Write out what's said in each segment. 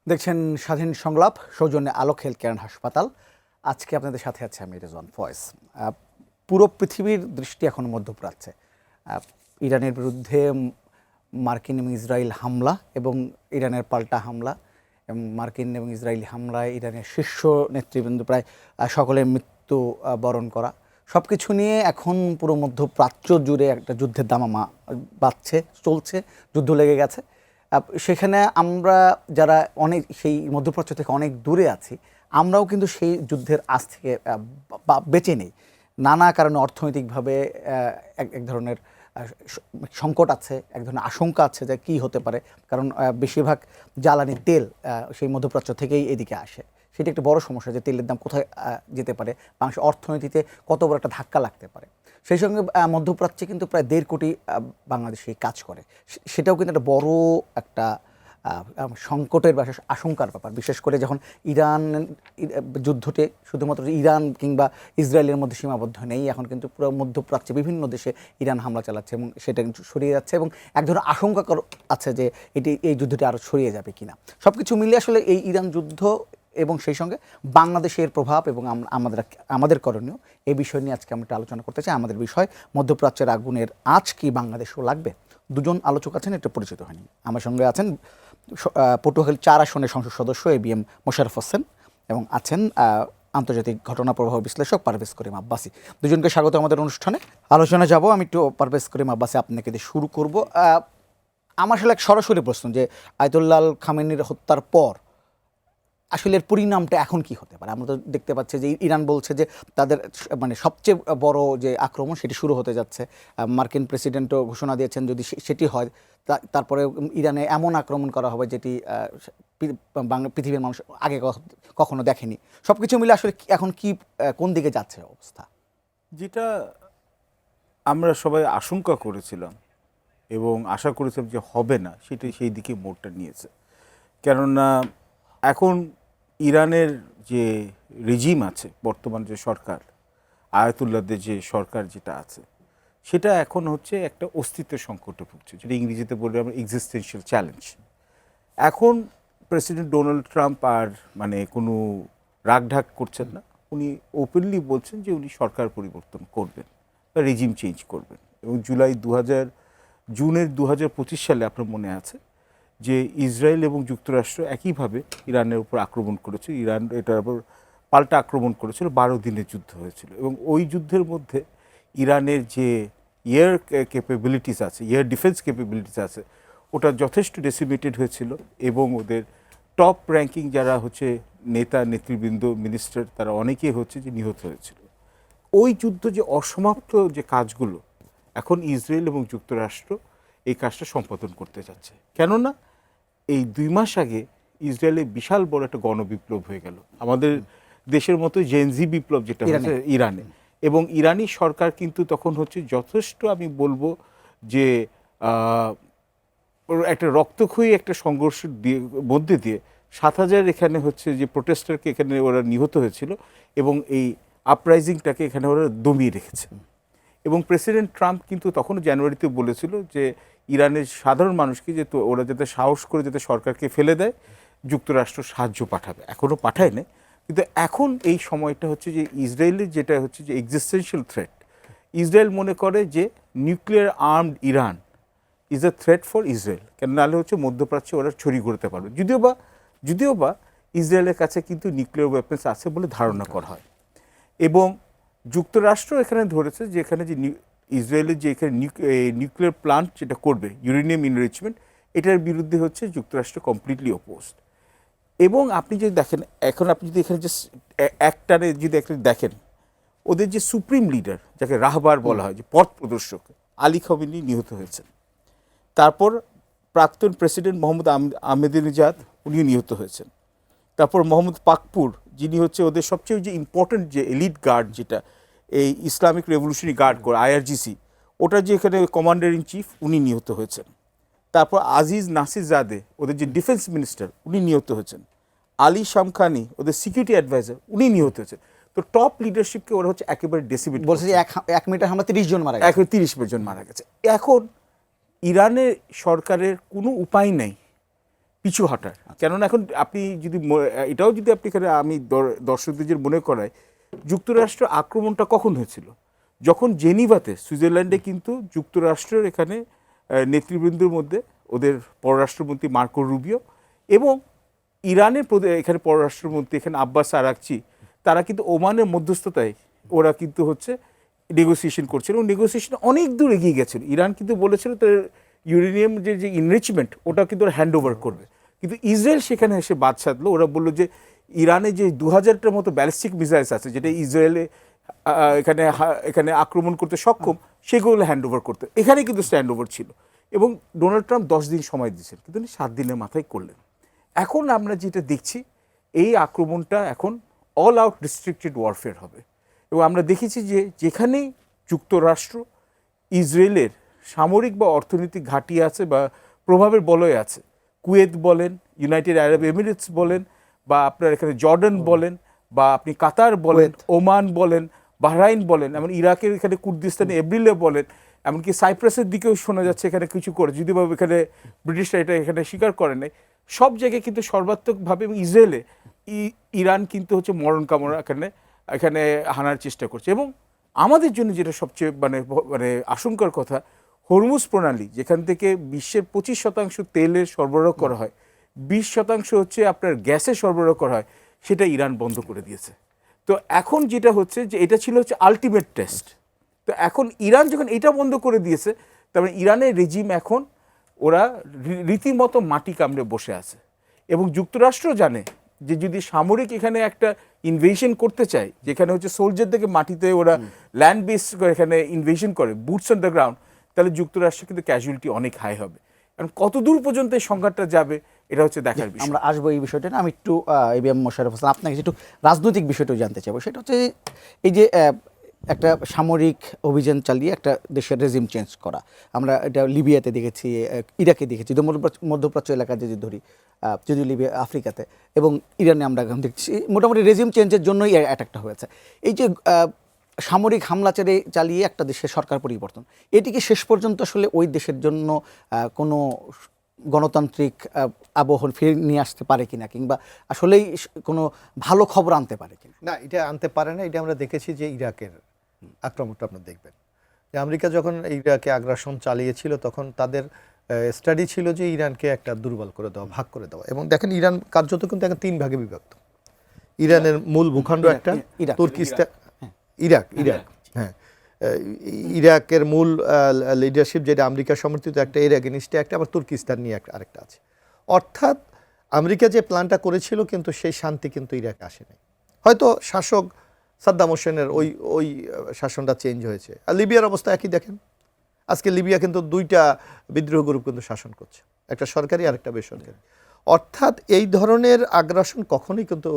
দেখছেন স্বাধীন সংলাপ, সৌজন্যে আলোক হেলথ কেয়ার অ্যান্ড হাসপাতাল। আজকে আপনাদের সাথে আছে আমি রেজওয়ান ফয়েজ। পুরো পৃথিবীর দৃষ্টি এখন মধ্যপ্রাচ্যে। ইরানের বিরুদ্ধে মার্কিন এবং ইসরায়েল হামলা এবং ইরানের পাল্টা হামলা এবং মার্কিন এবং ইসরায়েলি হামলায় ইরানের শীর্ষ নেতৃবৃন্দ প্রায় সকলের মৃত্যু বরণ করা, সব কিছু নিয়ে এখন পুরো মধ্যপ্রাচ্য জুড়ে একটা যুদ্ধের দামামা চলছে, যুদ্ধ লেগে গেছে। সেখানে আমরা যারা অনেক সেই মধ্যপ্রাচ্য থেকে অনেক দূরে আছি, আমরাও কিন্তু সেই যুদ্ধের আঁচ থেকে বেঁচে নেই। নানা কারণে অর্থনৈতিকভাবে এক ধরনের সংকট আছে, এক ধরনের আশঙ্কা আছে যে কী হতে পারে, কারণ বেশিরভাগ জ্বালানি তেল সেই মধ্যপ্রাচ্য থেকেই এদিকে আসে। সেটা একটা বড় সমস্যা যে তেলের দাম কোথায় যেতে পারে, বাংলাদেশের অর্থনীতিতে কত বড় একটা ধাক্কা লাগতে পারে। সেই সঙ্গে মধ্যপ্রাচ্যে কিন্তু প্রায় 1.5 কোটি বাংলাদেশি কাজ করে, সেটাও কিন্তু একটা বড় একটা সংকটের বা আশঙ্কার ব্যাপার। বিশেষ করে যখন ইরান যুদ্ধটি শুধুমাত্র ইরান কিংবা ইসরায়েলের মধ্যে সীমাবদ্ধ নেই, এখন কিন্তু পুরো মধ্যপ্রাচ্যে বিভিন্ন দেশে ইরান হামলা চালাচ্ছে এবং সেটা কিন্তু ছড়িয়ে যাচ্ছে এবং এক ধরনের আশঙ্কা আছে যে এই যুদ্ধটি আরও ছড়িয়ে যাবে কিনা। সব কিছু মিলিয়ে আসলে এই ইরান যুদ্ধ এবং সেই সঙ্গে বাংলাদেশের প্রভাব এবং আমাদের করণীয়, এই বিষয় নিয়ে আজকে আমরা আলোচনা করতে চাই। আমাদের বিষয় মধ্যপ্রাচ্যের আগুনের আঁচ কি বাংলাদেশও লাগবে। দুজন আলোচক আছেন, একটু পরিচিত হয়নি। আমার সঙ্গে আছেন পটুয়াখালী 4 আসনের সংসদ সদস্য ABM মোশাররফ হোসেন এবং আছেন আন্তর্জাতিক ঘটনা প্রবাহ বিশ্লেষক পারভেজ করিম আব্বাসী। দুজনকে স্বাগত আমাদের অনুষ্ঠানে। আলোচনা যাব, আমি একটু পারভেজ করিম আব্বাসী আপনাকে দিয়ে শুরু করব। আমার আসলে এক সরাসরি প্রশ্ন যে আয়াতুল্লাহ খামেনির হত্যার পর আসলে এর পরিণামটা এখন কি হতে পারে? আমরা তো দেখতে পাচ্ছি যে ইরান বলছে যে তাদের মানে সবচেয়ে বড় যে আক্রমণ সেটি শুরু হতে যাচ্ছে। মার্কিন প্রেসিডেন্টও ঘোষণা দিয়েছেন যদি সেটি হয় তারপরে ইরানে এমন আক্রমণ করা হবে যেটি পৃথিবীর মানুষ আগে কখনো দেখেনি। সব কিছু মিলে আসলে এখন কি কোন দিকে যাচ্ছে অবস্থা? যেটা আমরা সবাই আশঙ্কা করেছিলাম এবং আশা করেছিলাম যে হবে না, সেটাই সেই দিকে মোড়টা নিয়েছে। কেননা এখন ইরানের যে রেজিম আছে, বর্তমান যে সরকার, আয়াতুল্লাহদের যে সরকার যেটা আছে, সেটা এখন হচ্ছে একটা অস্তিত্বের সংকটে ভুগছে, যেটা ইংরেজিতে বললে আমরা এক্সিস্টেন্সিয়াল চ্যালেঞ্জ। এখন প্রেসিডেন্ট ডোনাল্ড ট্রাম্প আর মানে কোনো রাগঢাক করছেন না, উনি ওপেনলি বলছেন যে উনি সরকার পরিবর্তন করবেন বা রেজিম চেঞ্জ করবেন। এবং জুনের 2025 সালে আপনার মনে আছে যে ইসরায়েল এবং যুক্তরাষ্ট্র একইভাবে ইরানের উপর আক্রমণ করেছে, ইরান এটার উপর পাল্টা আক্রমণ করেছিল, 12 দিনের যুদ্ধ হয়েছিল। এবং ওই যুদ্ধের মধ্যে ইরানের যে এয়ার ক্যাপাবিলিটিস আছে, এয়ার ডিফেন্স ক্যাপাবিলিটিস আছে, ওটা যথেষ্ট ডেসিমেটেড হয়েছিল এবং ওদের টপ র্যাঙ্কিং যারা হচ্ছে নেতা নেতৃবৃন্দ মিনিস্টার, তারা অনেকেই হচ্ছে যে নিহত হয়েছিল। ওই যুদ্ধ যে অসমাপ্ত যে কাজগুলো, এখন ইসরায়েল এবং যুক্তরাষ্ট্র এই কাজটা সম্পাদন করতে যাচ্ছে। কেননা এই 2 মাস আগে ইসরায়েলে বিশাল বড় একটা গণবিপ্লব হয়ে গেল, আমাদের দেশের মতো জেনজি বিপ্লব যেটা হচ্ছে ইরানে। এবং ইরানি সরকার কিন্তু তখন হচ্ছে যথেষ্ট, আমি বলবো যে একটা রক্তক্ষয়ী একটা সংঘর্ষ মধ্যে দিয়ে 7,000 এখানে হচ্ছে যে প্রোটেস্টারকে এখানে ওরা নিহত হয়েছিল এবং এই আপরাইজিংটাকে এখানে ওরা দমিয়ে রেখেছে। এবং প্রেসিডেন্ট ট্রাম্প কিন্তু তখনও জানুয়ারিতে বলেছিল যে ইরানের সাধারণ মানুষকে যে ওরা যাতে সাহস করে যাতে সরকারকে ফেলে দেয়, যুক্তরাষ্ট্র সাহায্য পাঠাবে। এখনও পাঠায় না, কিন্তু এখন এই সময়টা হচ্ছে যে ইসরায়েলের যেটা হচ্ছে যে এক্সিস্টেন্সিয়াল থ্রেট। ইসরায়েল মনে করে যে nuclear armed Iran is a threat for Israel, কেন নাহলে হচ্ছে মধ্যপ্রাচ্যে ওরা ছড়িয়ে ঘুরতে পারবে। যদিও বা ইসরায়েলের কাছে কিন্তু নিউক্লিয়ার ওয়েপন্স আছে বলে ধারণা করা হয়। এবং যুক্তরাষ্ট্র এখানে ধরেছে যে এখানে যে ইসরায়েলের যে এখানে নিউক্লিয়ার প্লান্ট যেটা করবে, ইউরেনিয়াম এনরিচমেন্ট, এটার বিরুদ্ধে হচ্ছে যুক্তরাষ্ট্র কমপ্লিটলি অপোজড। এবং আপনি যদি দেখেন, এখন আপনি যদি এখানে যে একটানে যদি একটা দেখেন, ওদের যে সুপ্রিম লিডার যাকে রাহবার বলা হয়, যে পথ প্রদর্শক, আলী খামেনি নিহত হয়েছেন। তারপর প্রাক্তন প্রেসিডেন্ট মোহাম্মদ আহমেদিনেজাদ, উনিও নিহত হয়েছেন। তারপর মোহাম্মদ পাকপুর, যিনি হচ্ছে ওদের সবচেয়ে যে ইম্পর্টেন্ট যে এলিট গার্ড, যেটা এই ইসলামিক রেভলিউশনারি গার্ড করে IRGC, ওটা যে এখানে কমান্ডার ইন চিফ, উনি নিহত হয়েছেন। তারপর আজিজ নাসির জাদে, ওদের যে ডিফেন্স মিনিস্টার, উনি নিহত হয়েছেন। আলী শামখানি, ওদের সিকিউরিটি অ্যাডভাইজার, উনি নিহত হয়েছেন। তো টপ লিডারশিপকে ওরা হচ্ছে একেবারে ডেসিমেট বলছে যে 1 মিনিটের হামলা 30 জন মারা গেছে। 30 জন মারা গেছে। এখন ইরানের সরকারের কোনো উপায় নেই পিছু হাঁটার। কেননা এখন আপনি যদি এটাও যদি আপনি এখানে আমি দর্শকদের মনে করাই, যুক্তরাষ্ট্র আক্রমণটা কখন হয়েছিল? যখন জেনিভাতে সুইজারল্যান্ডে কিন্তু যুক্তরাষ্ট্রের এখানে নেতৃবৃন্দের মধ্যে ওদের পররাষ্ট্রমন্ত্রী মার্কো রুবিও এবং ইরানের এখানে পররাষ্ট্রমন্ত্রী এখানে আব্বাস আরাকচি, তারা কিন্তু ওমানের মধ্যস্থতায় ওরা কিন্তু হচ্ছে নেগোসিয়েশন করছিল এবং নেগোসিয়েশন অনেক দূর এগিয়ে গেছিল। ইরান কিন্তু বলেছিল তার ইউরেনিয়াম যে ইনরিচমেন্ট ওটা কিন্তু ওরা হ্যান্ড ওভার করবে, কিন্তু ইসরায়েল সেখানে এসে বাদ সাধলো। ওরা বললো যে ইরানে যে 2000টার মতো ব্যালিস্টিক মিসাইলস আছে যেটা ইসরায়েলে এখানে আক্রমণ করতে সক্ষম, সেগুলো হ্যান্ড ওভার করতে, এখানে কিন্তু স্ট্যান্ড ওভার ছিল। এবং ডোনাল্ড ট্রাম্প 10 দিন সময় দিয়েছেন, কিন্তু উনি 7 দিনের মাথায় করলেন। এখন আমরা যেটা দেখছি, এই আক্রমণটা এখন অল আউট রিস্ট্রিক্টেড ওয়ারফেয়ার হবে। এবং আমরা দেখেছি যে যেখানেই যুক্তরাষ্ট্র ইসরায়েলের সামরিক বা অর্থনৈতিক ঘাঁটি আছে বা প্রভাবের বলয় আছে, কুয়েত বলেন, ইউনাইটেড আরব এমিরেটস বলেন, বা আপনার এখানে জর্ডান বলেন, বা আপনি কাতার বলেন, ওমান বলেন, বাহরাইন বলেন, এমন ইরাকের এখানে কুর্দিস্তানে এব্রিলে বলেন, এমনকি সাইপ্রাসের দিকেও শোনা যাচ্ছে এখানে কিছু করে, যদিও বা এখানে ব্রিটিশরা এটা এখানে স্বীকার করে নাই। সব জায়গায় কিন্তু সর্বাত্মকভাবে এবং ইসরায়েলে ইরান কিন্তু হচ্ছে মরণ কামনা এখানে হানার চেষ্টা করছে। এবং আমাদের জন্য যেটা সবচেয়ে মানে আশঙ্কার কথা, হরমুজ প্রণালী যেখান থেকে বিশ্বের 25% তেলের সরবরাহ করা হয়, 20% হচ্ছে আপনার গ্যাসের সরবরাহ করা হয়, সেটা ইরান বন্ধ করে দিয়েছে। তো এখন যেটা হচ্ছে যে এটা ছিল হচ্ছে আলটিমেট টেস্ট। তো এখন ইরান যখন এটা বন্ধ করে দিয়েছে, তারপরে ইরানের রেজিম এখন ওরা রীতিমতো মাটি কামড়ে বসে আছে। এবং যুক্তরাষ্ট্র জানে যে যদি সামরিক এখানে একটা ইনভেশন করতে চায়, যেখানে হচ্ছে সোলজারদেরকে মাটিতে ওরা ল্যান্ড বেস এখানে ইনভেশন করে, বুটস অন দ্য গ্রাউন্ড, তাহলে যুক্তরাষ্ট্রে কিন্তু ক্যাজুয়ালিটি অনেক হাই হবে। কারণ কত দূর পর্যন্ত এই সংঘাতটা যাবে এটা হচ্ছে দেখার বিষয়। আমরা আসবো এই বিষয়টা না, আমি একটু এবিএম মোশাররফ হোসেন আপনাকে একটু রাজনৈতিক বিষয়টাও জানতে চাইবো। সেটা হচ্ছে এই যে একটা সামরিক অভিযান চালিয়ে একটা দেশের রেজিম চেঞ্জ করা, আমরা এটা লিবিয়াতে দেখেছি, ইরাকে দেখেছি, মধ্যপ্রাচ্য এলাকা যদি ধরি, যদি লিবিয়া আফ্রিকাতে, এবং ইরানে আমরা এখন দেখছি মোটামুটি রেজিম চেঞ্জের জন্যই অ্যাটাকটা হয়েছে। এই যে সামরিক হামলা চালিয়ে একটা দেশের সরকার পরিবর্তন, এটি কি শেষ পর্যন্ত আসলে ওই দেশের জন্য কোনো গণতান্ত্রিক আবহ ফিরে নিয়ে আসতে পারে কিনা, কিংবা আসলেই কোনো ভালো খবর আনতে পারে কিনা? না, এটা আনতে পারে না। এটা আমরা দেখেছি যে ইরাকের আক্রমণটা আপনারা দেখবেন যে আমেরিকা যখন ইরাকে আগ্রাসন চালিয়েছিল, তখন তাদের স্টাডি ছিল যে ইরানকে একটা দুর্বল করে দেওয়া, ভাগ করে দেওয়া। এবং দেখেন ইরান কার্যত কিন্তু এখন 3 ভাগে বিভক্ত। ইরানের মূল ভূখণ্ড একটা, তুর্কিস্তান, ইরাক, হ্যাঁ, ইরাকের মূল লিডারশিপ যেটা আমেরিকা সমর্থিত একটা, এর এগেনিস্টে একটা, আবার তুর্কিস্তান নিয়ে আরেকটা আছে। অর্থাৎ আমেরিকা যে প্ল্যানটা করেছিল, কিন্তু সেই শান্তি কিন্তু ইরাকে আসেনি। হয়তো শাসক সাদ্দাম হোসেনের ওই শাসনটা চেঞ্জ হয়েছে। আর লিবিয়ার অবস্থা একই দেখেন। আজকে লিবিয়া কিন্তু 2টা বিদ্রোহ গ্রুপ কিন্তু শাসন করছে, একটা সরকারি আর একটা বেসরকারি। অর্থাৎ এই ধরনের আগ্রাসন কখনোই কিন্তু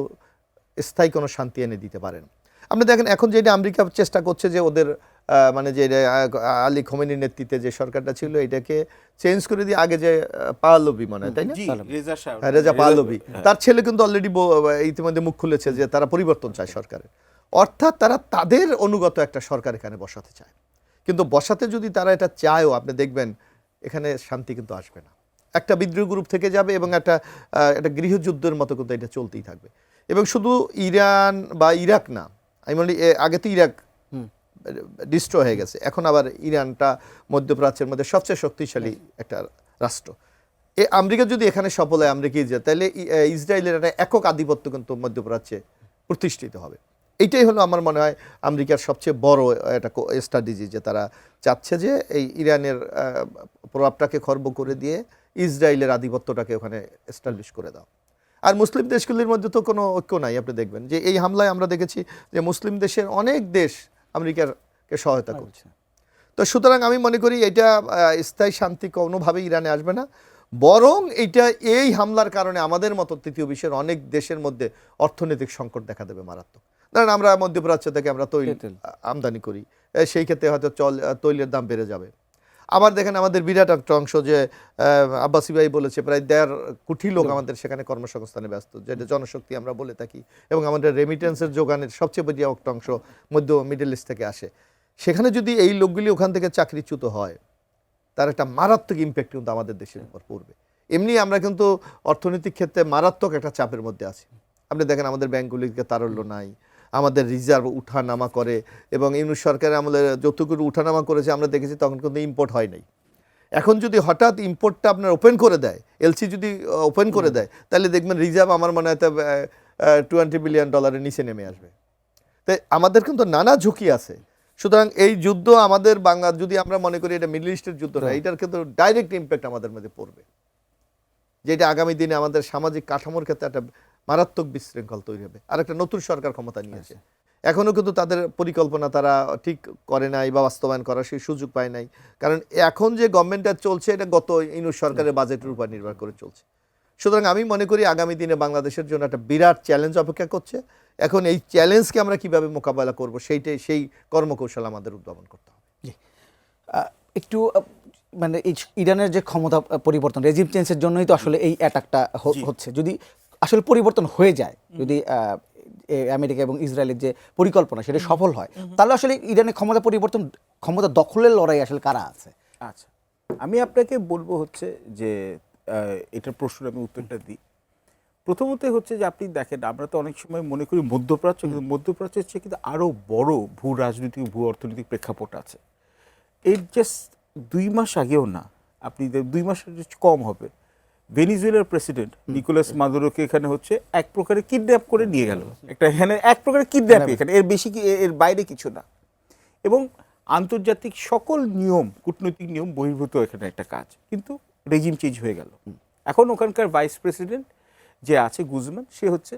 স্থায়ী কোনো শান্তি এনে দিতে পারে না। আপনি দেখেন এখন যেটা আমেরিকা চেষ্টা করছে যে ওদের মানে যে আলী খোমেনির নেতৃত্বে যে সরকারটা ছিল, এটাকে চেঞ্জ করে দিয়ে আগে যে পাহলভি মনে হয়, তাই না, রেজা পাহলভি, তার ছেলে কিন্তু অলরেডি ইতিমধ্যে মুখ খুলেছে যে তারা পরিবর্তন চায় সরকারের। অর্থাৎ তারা তাদের অনুগত একটা সরকার এখানে বসাতে চায়। কিন্তু বসাতে যদি তারা এটা চায়ও, আপনি দেখবেন এখানে শান্তি কিন্তু আসবে না। একটা বিদ্রোহ গ্রুপ থেকে যাবে এবং একটা গৃহযুদ্ধের মতো কিন্তু এটা চলতেই থাকবে। এবং শুধু ইরান বা ইরাক না, আমি বলি আগে তো ইরাক ডিস্ট্রয় হয়ে গেছে, এখন আবার ইরানটা মধ্যপ্রাচ্যের মধ্যে সবচেয়ে শক্তিশালী একটা রাষ্ট্র। আমেরিকা যদি এখানে সফল হয়, আমেরিকাই যায়, তাহলে ইসরায়েলের একটা একক আধিপত্য কিন্তু মধ্যপ্রাচ্যে প্রতিষ্ঠিত হবে। এইটাই হলো আমার মনে হয় আমেরিকার সবচেয়ে বড় একটা স্ট্র্যাটেজি, যে তারা চাচ্ছে যে এই ইরানের প্রভাবটাকে খর্ব করে দিয়ে ইসরায়েলের আধিপত্যটাকে ওখানে এস্টাবলিশ করে দাও। আর মুসলিম দেশগুলির মধ্যে তো কোনো ঐক্য নাই। আপনি দেখবেন যে এই হামলায় আমরা দেখেছি যে মুসলিম দেশের অনেক দেশ আমেরিকাকে সহায়তা করছে। তো সুতরাং আমি মনে করি এটা স্থায়ী শান্তি কোনোভাবেই ইরানে আসবে না, বরং এটা এই হামলার কারণে আমাদের মতো তৃতীয় বিশ্বের অনেক দেশের মধ্যে অর্থনৈতিক সংকট দেখা দেবে মারাত্মক। ধরেন আমরা মধ্যপ্রাচ্য থেকে আমরা তৈল আমদানি করি, সেই ক্ষেত্রে হয়তো তৈলের দাম বেড়ে যাবে। আবার দেখেন আমাদের বিরাট একটা অংশ, যে আব্বাসী ভাই বলেছে, প্রায় 1.5 কোটি লোক আমাদের সেখানে কর্মসংস্থানে ব্যস্ত, যেটা জনশক্তি আমরা বলে থাকি। এবং আমাদের রেমিটেন্সের যোগানের সবচেয়ে বড় একটা অংশ মিডল ইস্ট থেকে আসে। সেখানে যদি এই লোকগুলি ওখান থেকে চাকরিচ্যুত হয়, তার একটা মারাত্মক ইম্প্যাক্ট কিন্তু আমাদের দেশের উপর পড়বে। এমনি আমরা কিন্তু অর্থনৈতিক ক্ষেত্রে মারাত্মক একটা চাপের মধ্যে আছি। আপনি দেখেন আমাদের ব্যাংকগুলিকে তারল্য নাই, আমাদের রিজার্ভ উঠানামা করে, এবং ইউনূস সরকারের আমাদের যতটুকু উঠানামা করেছে আমরা দেখেছি তখন কিন্তু ইম্পোর্ট হয় নাই। এখন যদি হঠাৎ ইম্পোর্টটা আপনার ওপেন করে দেয়, এলসি যদি ওপেন করে দেয়, তাহলে দেখবেন রিজার্ভ আমার মনে হয় $20 বিলিয়ন নিচে নেমে আসবে। তাই আমাদের কিন্তু নানা ঝুঁকি আছে। সুতরাং এই যুদ্ধ আমাদের বাংলা, যদি আমরা মনে করি এটা মিডল ইস্টের যুদ্ধ না, এটার কিন্তু ডাইরেক্ট ইম্প্যাক্ট আমাদের মধ্যে পড়বে, যেটা আগামী দিনে আমাদের সামাজিক কাঠামোর ক্ষেত্রে একটা মারাত্মক বিশৃঙ্খল তৈরি হবে। আর একটা নতুন সরকার ক্ষমতা নিয়েছে, এখনো কিন্তু তাদের পরিকল্পনা তারা ঠিক করে নাই বা বাস্তবায়ন করার সেই সুযোগ পায় নাই। কারণ এখন যে গভর্নমেন্টটা চলছে এটা গত ইউনূস সরকারের বাজেটের উপর নির্ভর করে চলছে। সুতরাং আমি মনে করি আগামী দিনে বাংলাদেশের জন্য একটা বিরাট চ্যালেঞ্জ অপেক্ষা করছে। এখন এই চ্যালেঞ্জকে আমরা কিভাবে মোকাবেলা করব সেই কর্মকৌশল আমাদের উদ্ভাবন করতে হবে। একটু মানে এই ইরানের যে ক্ষমতা পরিবর্তন, রেজিম চেঞ্জের জন্যই তো আসলে এই অ্যাটাকটা হচ্ছে। যদি আসলে পরিবর্তন হয়ে যায়, যদি আমেরিকা এবং ইসরায়েলের যে পরিকল্পনা সেটা সফল হয়, তাহলে আসলে ইরানের ক্ষমতা দখলের লড়াই আসলে কারা আছে? আচ্ছা, আমি আপনাকে বলবো হচ্ছে যে এটার প্রশ্ন আমি উত্তরটা দিই। প্রথমত হচ্ছে যে আপনি দেখেন, আমরা তো অনেক সময় মনে করি মধ্যপ্রাচ্য, কিন্তু মধ্যপ্রাচ্য হচ্ছে কিন্তু আরও বড় ভূ রাজনৈতিক ভূ অর্থনৈতিক প্রেক্ষাপট আছে। এর জাস্ট 2 মাস আগেও না, আপনি 2 মাসের কম হবে, ভেনিজুয়েলার প্রেসিডেন্ট নিকোলাস মাদুরোকে এখানে হচ্ছে এক প্রকারে কিডন্যাপ করে নিয়ে গেল। একটা এখানে এক প্রকারে কিডন্যাপ, এখানে এর বেশি এর বাইরে কিছু না। এবং আন্তর্জাতিক সকল নিয়ম, কূটনৈতিক নিয়ম বহির্ভূত এখানে একটা কাজ, কিন্তু রেজিম চেঞ্জ হয়ে গেল। এখন ওখানকার ভাইস প্রেসিডেন্ট যে আছে গুজমান, সে হচ্ছে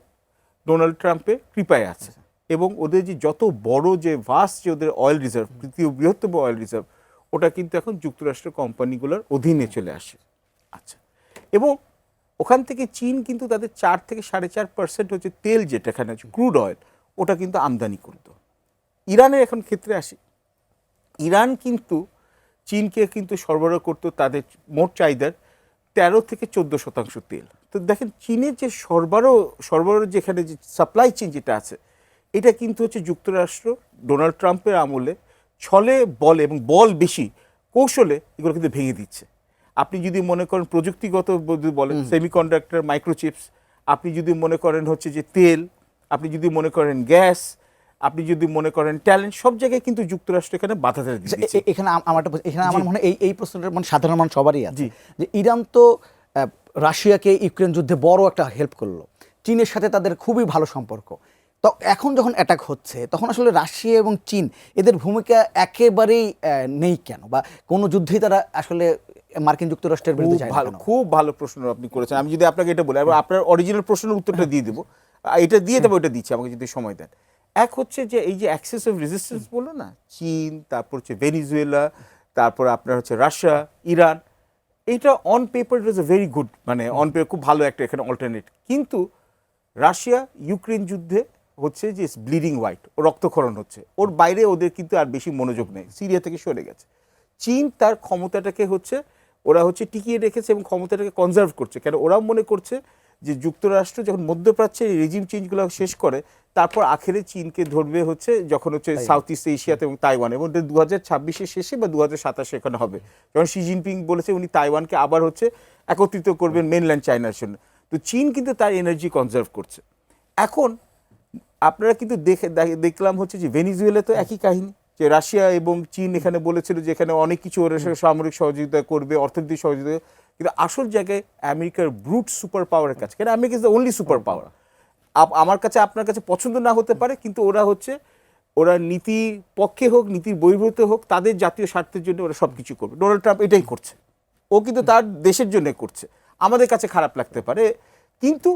ডোনাল্ড ট্রাম্পের কৃপায় আছে, এবং ওদের যে যত বড় যে ভাস্ট যে ওদের অয়েল রিজার্ভ, তৃতীয় বৃহত্তম অয়েল রিজার্ভ, ওটা কিন্তু এখন যুক্তরাষ্ট্রের কোম্পানিগুলোর অধীনে চলে আসে। আচ্ছা, এবং ওখান থেকে চীন কিন্তু তাদের 4 থেকে 4.5% হচ্ছে তেল, যেটা এখানে আছে ক্রুড অয়েল, ওটা কিন্তু আমদানি করতো। ইরানের এখন ক্ষেত্রে আসি, ইরান কিন্তু চীনকে কিন্তু সরবরাহ করতো তাদের মোট চাহিদার 13 থেকে 14% তেল। তো দেখেন চীনের যে সরবরাহ যেখানে যে সাপ্লাই চেইন যেটা আছে, এটা কিন্তু হচ্ছে যুক্তরাষ্ট্র ডোনাল্ড ট্রাম্পের আমলে ছলে বলে এবং বল বেশি কৌশলে এগুলো কিন্তু ভেঙে দিচ্ছে। আপনি যদি মনে করেন প্রযুক্তিগত বলেন, সেমিকন্ডাক্টর, মাইক্রোচিপস, আপনি যদি মনে করেন হচ্ছে যে তেল, আপনি যদি মনে করেন গ্যাস, আপনি যদি মনে করেন ট্যালেন্ট, সব জায়গায় কিন্তু যুক্তরাষ্ট্র এখানে বাধা দিচ্ছে। এখানে আমার মনে হয় এই প্রশ্নটা মানে সাধারণ মানুষ সবারই আছে, যে ইরান তো রাশিয়াকে ইউক্রেন যুদ্ধে বড় একটা হেল্প করলো, চীনের সাথে তাদের খুবই ভালো সম্পর্ক। তো এখন যখন অ্যাটাক হচ্ছে, তখন আসলে রাশিয়া এবং চীন এদের ভূমিকা একেবারেই নেই কেন, বা কোনো যুদ্ধেই তারা আসলে মার্কিন যুক্তরাষ্ট্রের বিরুদ্ধে যায় না কেন? খুব ভালো প্রশ্ন আপনি করেছেন। আমি যদি আপনাকে এটা বলি, আপনার অরিজিনাল প্রশ্নের উত্তরটা দিয়ে দেবো, এটা দিয়ে দেবো, ওটা দিচ্ছি, আমাকে যদি সময় দেন। এক হচ্ছে যে এই যে অ্যাক্সেস অফ রেজিস্ট্যান্স বললো না, চীন, তারপর হচ্ছে ভেনিজুয়েলা, তারপর আপনার হচ্ছে রাশিয়া, ইরান, এইটা on paper it was a very good, মানে অন পেপার খুব ভালো একটা এখানে অল্টারনেট। কিন্তু রাশিয়া ইউক্রেন যুদ্ধে হচ্ছে যে ব্লিডিং হোয়াইট, ও রক্তক্ষরণ হচ্ছে, ওর বাইরে ওদের কিন্তু আর বেশি মনোযোগ নেই, সিরিয়া থেকে সরে গেছে। চীন তার ক্ষমতাটাকে হচ্ছে ওরা হচ্ছে টিকিয়ে রেখেছে এবং ক্ষমতাটাকে কনজার্ভ করছে, কেন ওরাও মনে করছে যে যুক্তরাষ্ট্র যখন মধ্যপ্রাচ্যের রেজিম চেঞ্জগুলো শেষ করে, তারপর আখেরে চীনকে ধরবে হচ্ছে যখন হচ্ছে সাউথ ইস্ট এশিয়াতে এবং তাইওয়ান, এবং 2026-এর শেষে বা 2027-এ এখানে হবে, যখন শি জিনপিং বলেছে উনি তাইওয়ানকে আবার হচ্ছে একত্রিত করবেন মেনল্যান্ড চায়নার জন্য। তো চীন কিন্তু তার এনার্জি কনজার্ভ করছে। এখন আপনারা কিন্তু দেখলাম হচ্ছে যে ভেনিজুয়েলা তো একই কাহিনী, যে রাশিয়া এবং চীন এখানে বলেছিল যে এখানে অনেক কিছু ওরা সামরিক সহযোগিতা করবে, অর্থনৈতিক সহযোগিতা, কিন্তু আসল জায়গায় আমেরিকার ব্রুট সুপার পাওয়ারের কাছে, কেন America is the only super power. আমার কাছে আপনার কাছে পছন্দ না হতে পারে, কিন্তু ওরা নীতি পক্ষে হোক নীতির বহির্ভূত হোক, তাদের জাতীয় স্বার্থের জন্য ওরা সব কিছু করবে। ডোনাল্ড ট্রাম্প এটাই করছে, ও কিন্তু তার দেশের জন্য করছে। আমাদের কাছে খারাপ লাগতে পারে, কিন্তু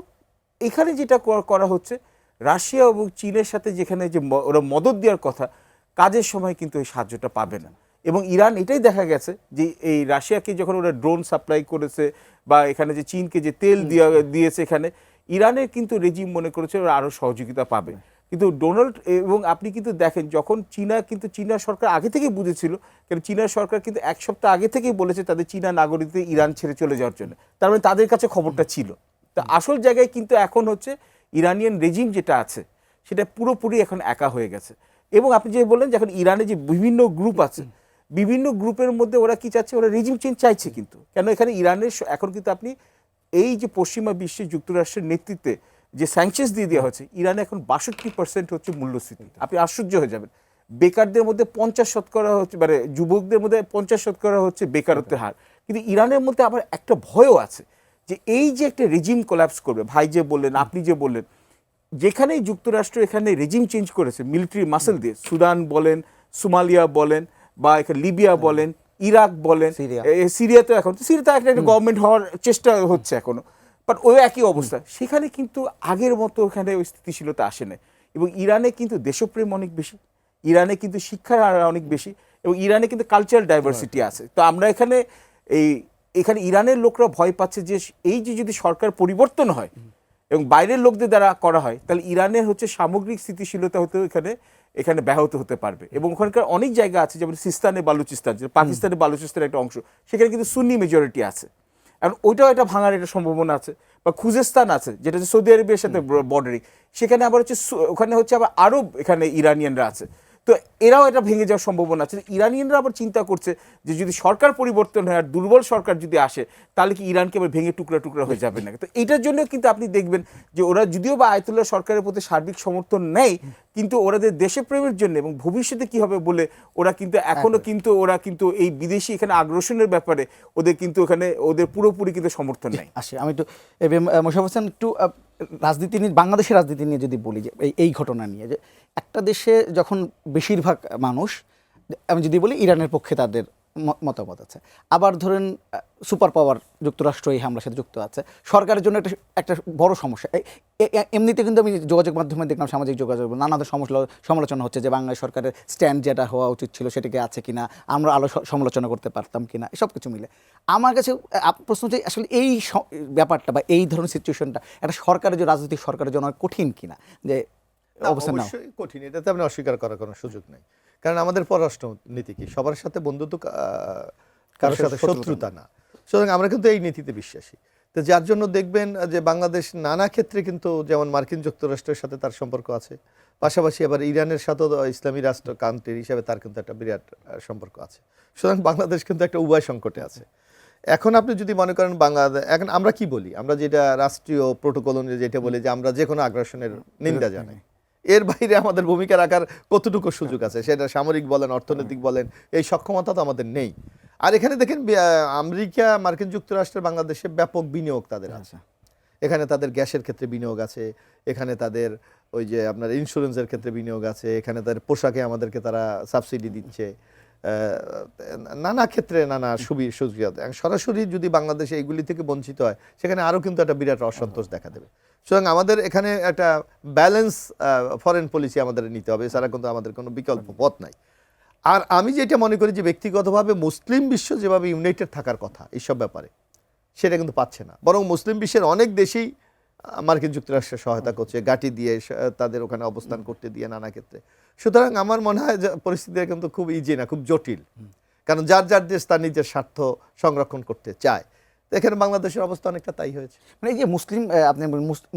এখানে যেটা করা হচ্ছে, রাশিয়া এবং চীনের সাথে যেখানে যে ওরা মদত দেওয়ার কথা, কাজের সময় কিন্তু এই সাহায্যটা পাবে না। এবং ইরান এটাই দেখা গেছে যে এই রাশিয়াকে যখন ওরা ড্রোন সাপ্লাই করেছে, বা এখানে যে চীনকে যে তেল দিয়েছে, এখানে ইরানের কিন্তু রেজিম মনে করেছে ওরা আরও সহযোগিতা পাবে। কিন্তু ডোনাল্ড, এবং আপনি কিন্তু দেখেন যখন চীনা সরকার আগে থেকেই বুঝেছিল, কারণ চীনা সরকার কিন্তু 1 সপ্তাহ আগে থেকেই বলেছে তাদের চীনা নাগরিকদের ইরান ছেড়ে চলে যাওয়ার জন্য, তার মানে তাদের কাছে খবরটা ছিল। তো আসল জায়গায় কিন্তু এখন হচ্ছে ইরানিয়ান রেজিম যেটা আছে সেটা পুরোপুরি এখন একা হয়ে গেছে। এবং আপনি যে বললেন যে এখন ইরানে যে বিভিন্ন গ্রুপ আছে, বিভিন্ন গ্রুপের মধ্যে ওরা কি চাচ্ছে, ওরা রেজিম চেঞ্জ চাইছে কিন্তু। কেন এখানে ইরানের এখন কিন্তু আপনি এই যে পশ্চিমা বিশ্বে যুক্তরাষ্ট্রের নেতৃত্বে যে স্যাংশনস দিয়ে দেওয়া হচ্ছে, ইরানে এখন 62% হচ্ছে মূল্যস্ফীতি। আপনি আশ্চর্য হয়ে যাবেন। বেকারদের মধ্যে 50% হচ্ছে, মানে যুবকদের মধ্যে 50% হচ্ছে বেকারত্বের হার। কিন্তু ইরানের মধ্যে আবার একটা ভয়ও আছে যে এই যে একটা রেজিম কোল্যাপস করবে, ভাই যে বললেন, আপনি যে বললেন, যেখানেই যুক্তরাষ্ট্র এখানে রেজিম চেঞ্জ করেছে মিলিটারি মাসেল দিয়ে, সুদান বলেন, সোমালিয়া বলেন, বা এখানে লিবিয়া বলেন, ইরাক বলেন, সিরিয়া। সিরিয়া তো এখন সিরিয়াতে একটা গভর্নমেন্ট হওয়ার চেষ্টা হচ্ছে এখনো, বাট ওই একই অবস্থা। সেখানে কিন্তু আগের মতো ওখানে ওই স্থিতিশীলতা আসে না। এবং ইরানে কিন্তু দেশপ্রেম অনেক বেশি, ইরানে কিন্তু শিক্ষার হার অনেক বেশি, এবং ইরানে কিন্তু কালচারাল ডাইভার্সিটি আছে। তো আমরা এখানে এখানে ইরানের লোকরা ভয় পাচ্ছে যে এই যে যদি সরকার পরিবর্তন হয় এবং বাইরের লোকদের দ্বারা করা হয়, তাহলে ইরানের হচ্ছে সামগ্রিক স্থিতিশীলতা হতে এখানে ব্যাহত হতে পারবে। এবং ওখানকার অনেক জায়গা আছে, যেমন সিস্তানে বালুচিস্তান, যেটা পাকিস্তানের বালুচিস্তানের একটা অংশ, সেখানে কিন্তু সুন্নি মেজরিটি আছে। এখন ওইটাও একটা ভাঙার একটা সম্ভাবনা আছে। বা খুজেস্তান আছে, যেটা হচ্ছে সৌদি আরবের সাথে বর্ডারিং, সেখানে আবার হচ্ছে ওখানে হচ্ছে আবার আরব এখানে ইরানিয়ানরা আছে। তো এরাও এটা ভেঙে যাওয়ার সম্ভাবনা আছে। ইরানিয়ানরা আবার চিন্তা করছে যে যদি সরকার পরিবর্তন হয় আর দুর্বল সরকার যদি আসে, তাহলে কি ইরানকে আবার ভেঙে টুকরা টুকরা হয়ে যাবে না? তো এটার জন্য কিন্তু আপনি দেখবেন যে ওরা যদিও বা আয়াতুল্লাহ সরকারের প্রতি সার্বিক সমর্থন নেই, কিন্তু ওরাদের দেশপ্রেমের জন্য এবং ভবিষ্যতে কি হবে বলে ওরা কিন্তু এখনো কিন্তু ওরা কিন্তু এই বিদেশি এখানে আগ্রাসনের ব্যাপারে ওদের কিন্তু এখানে ওদের পুরোপুরি কিন্তু সমর্থন নেই। আসে আমি একটু মোশাররফ হোসেন, একটু রাজনীতি নিয়ে, বাংলাদেশের রাজনীতি নিয়ে যদি বলি, যে এই ঘটনা নিয়ে, যে একটা দেশে যখন বেশিরভাগ মানুষ, আমি যদি বলি ইরানের পক্ষে তাদের মতামত আছে, আবার ধরেন সুপার পাওয়ার যুক্তরাষ্ট্র এই হামলার সাথে যুক্ত আছে, সরকারের জন্য একটা বড় সমস্যা। এমনিতে কিন্তু আমি যোগাযোগ মাধ্যমে দেখলাম, সামাজিক যোগাযোগ নানা সমালোচনা হচ্ছে যে বাংলাদেশ সরকারের স্ট্যান্ড যেটা হওয়া উচিত ছিল সেটাকে আছে কিনা, আমরা সমালোচনা করতে পারতাম কিনা, সব কিছু মিলে আমার কাছে প্রশ্ন হচ্ছে আসলে এই ব্যাপারটা বা এই ধরনের সিচুয়েশনটা একটা সরকারের যে রাজনৈতিক সরকারের জন্য কঠিন কিনা, যে অবস্থা না? অবশ্যই কঠিন, এটাতে আপনি অস্বীকার করার কোনো সুযোগ নেই। কারণ আমাদের পররাষ্ট্র নীতি কি, সবার সাথে বন্ধুত্ব, কারোর সাথে শত্রুতা না। সুতরাং আমরা কিন্তু এই নীতিতে বিশ্বাসী। তো যার জন্য দেখবেন যে বাংলাদেশ নানা ক্ষেত্রে কিন্তু, যেমন মার্কিন যুক্তরাষ্ট্রের সাথে তার সম্পর্ক আছে, পাশাপাশি আবার ইরানের সাথেও ইসলামী রাষ্ট্র কান্ট্রি হিসাবে তার কিন্তু একটা বিরাট সম্পর্ক আছে। সুতরাং বাংলাদেশ কিন্তু একটা উভয় সংকটে আছে। এখন আপনি যদি মনে করেন বাংলাদেশ, এখন আমরা কি বলি, আমরা যেটা রাষ্ট্রীয় প্রোটোকল অনুযায়ী যেটা বলি যে আমরা যে কোনো আগ্রাসনের নিন্দা জানাই, এর বাইরে আমাদের ভূমিকা রাখার কতটুকু সুযোগ আছে? সেটা সামরিক বলেন, অর্থনৈতিক বলেন, এই সক্ষমতা তো আমাদের নেই। আর এখানে দেখেন আমেরিকা, মার্কিন যুক্তরাষ্ট্রের বাংলাদেশে ব্যাপক বিনিয়োগ তাদের আছে। এখানে তাদের গ্যাসের ক্ষেত্রে বিনিয়োগ আছে, এখানে তাদের ওই যে আপনার ইন্স্যুরেন্সের ক্ষেত্রে বিনিয়োগ আছে, এখানে তাদের পোশাকে আমাদেরকে তারা সাবসিডি দিচ্ছে, নানা ক্ষেত্রে নানা সুবিধা। সরাসরি যদি বাংলাদেশে এইগুলি থেকে বঞ্চিত হয়, সেখানে আরও কিন্তু একটা বিরাট অসন্তোষ দেখা দেবে। সুতরাং আমাদের এখানে একটা ব্যালেন্স ফরেন পলিসি আমাদের নিতে হবে, এছাড়া কিন্তু আমাদের কোনো বিকল্প পথ নাই। আর আমি যেটা মনে করি যে ব্যক্তিগতভাবে মুসলিম বিশ্ব যেভাবে ইউনাইটেড থাকার কথা এইসব ব্যাপারে, সেটা কিন্তু পাচ্ছে না। বরং মুসলিম বিশ্বের অনেক দেশেই মার্কিন যুক্তরাষ্ট্রের সহায়তা করছে, গাঁটি দিয়ে তাদের ওখানে অবস্থান করতে দিয়ে নানা ক্ষেত্রে। সুতরাং আমার মনে হয় যে পরিস্থিতি কিন্তু খুব ইজি না, খুব জটিল। কারণ যার যার দেশ তার নিজের স্বার্থ সংরক্ষণ করতে চায়। এখানে বাংলাদেশের অবস্থা অনেকটা তাই হয়েছে। মানে এই যে আপনি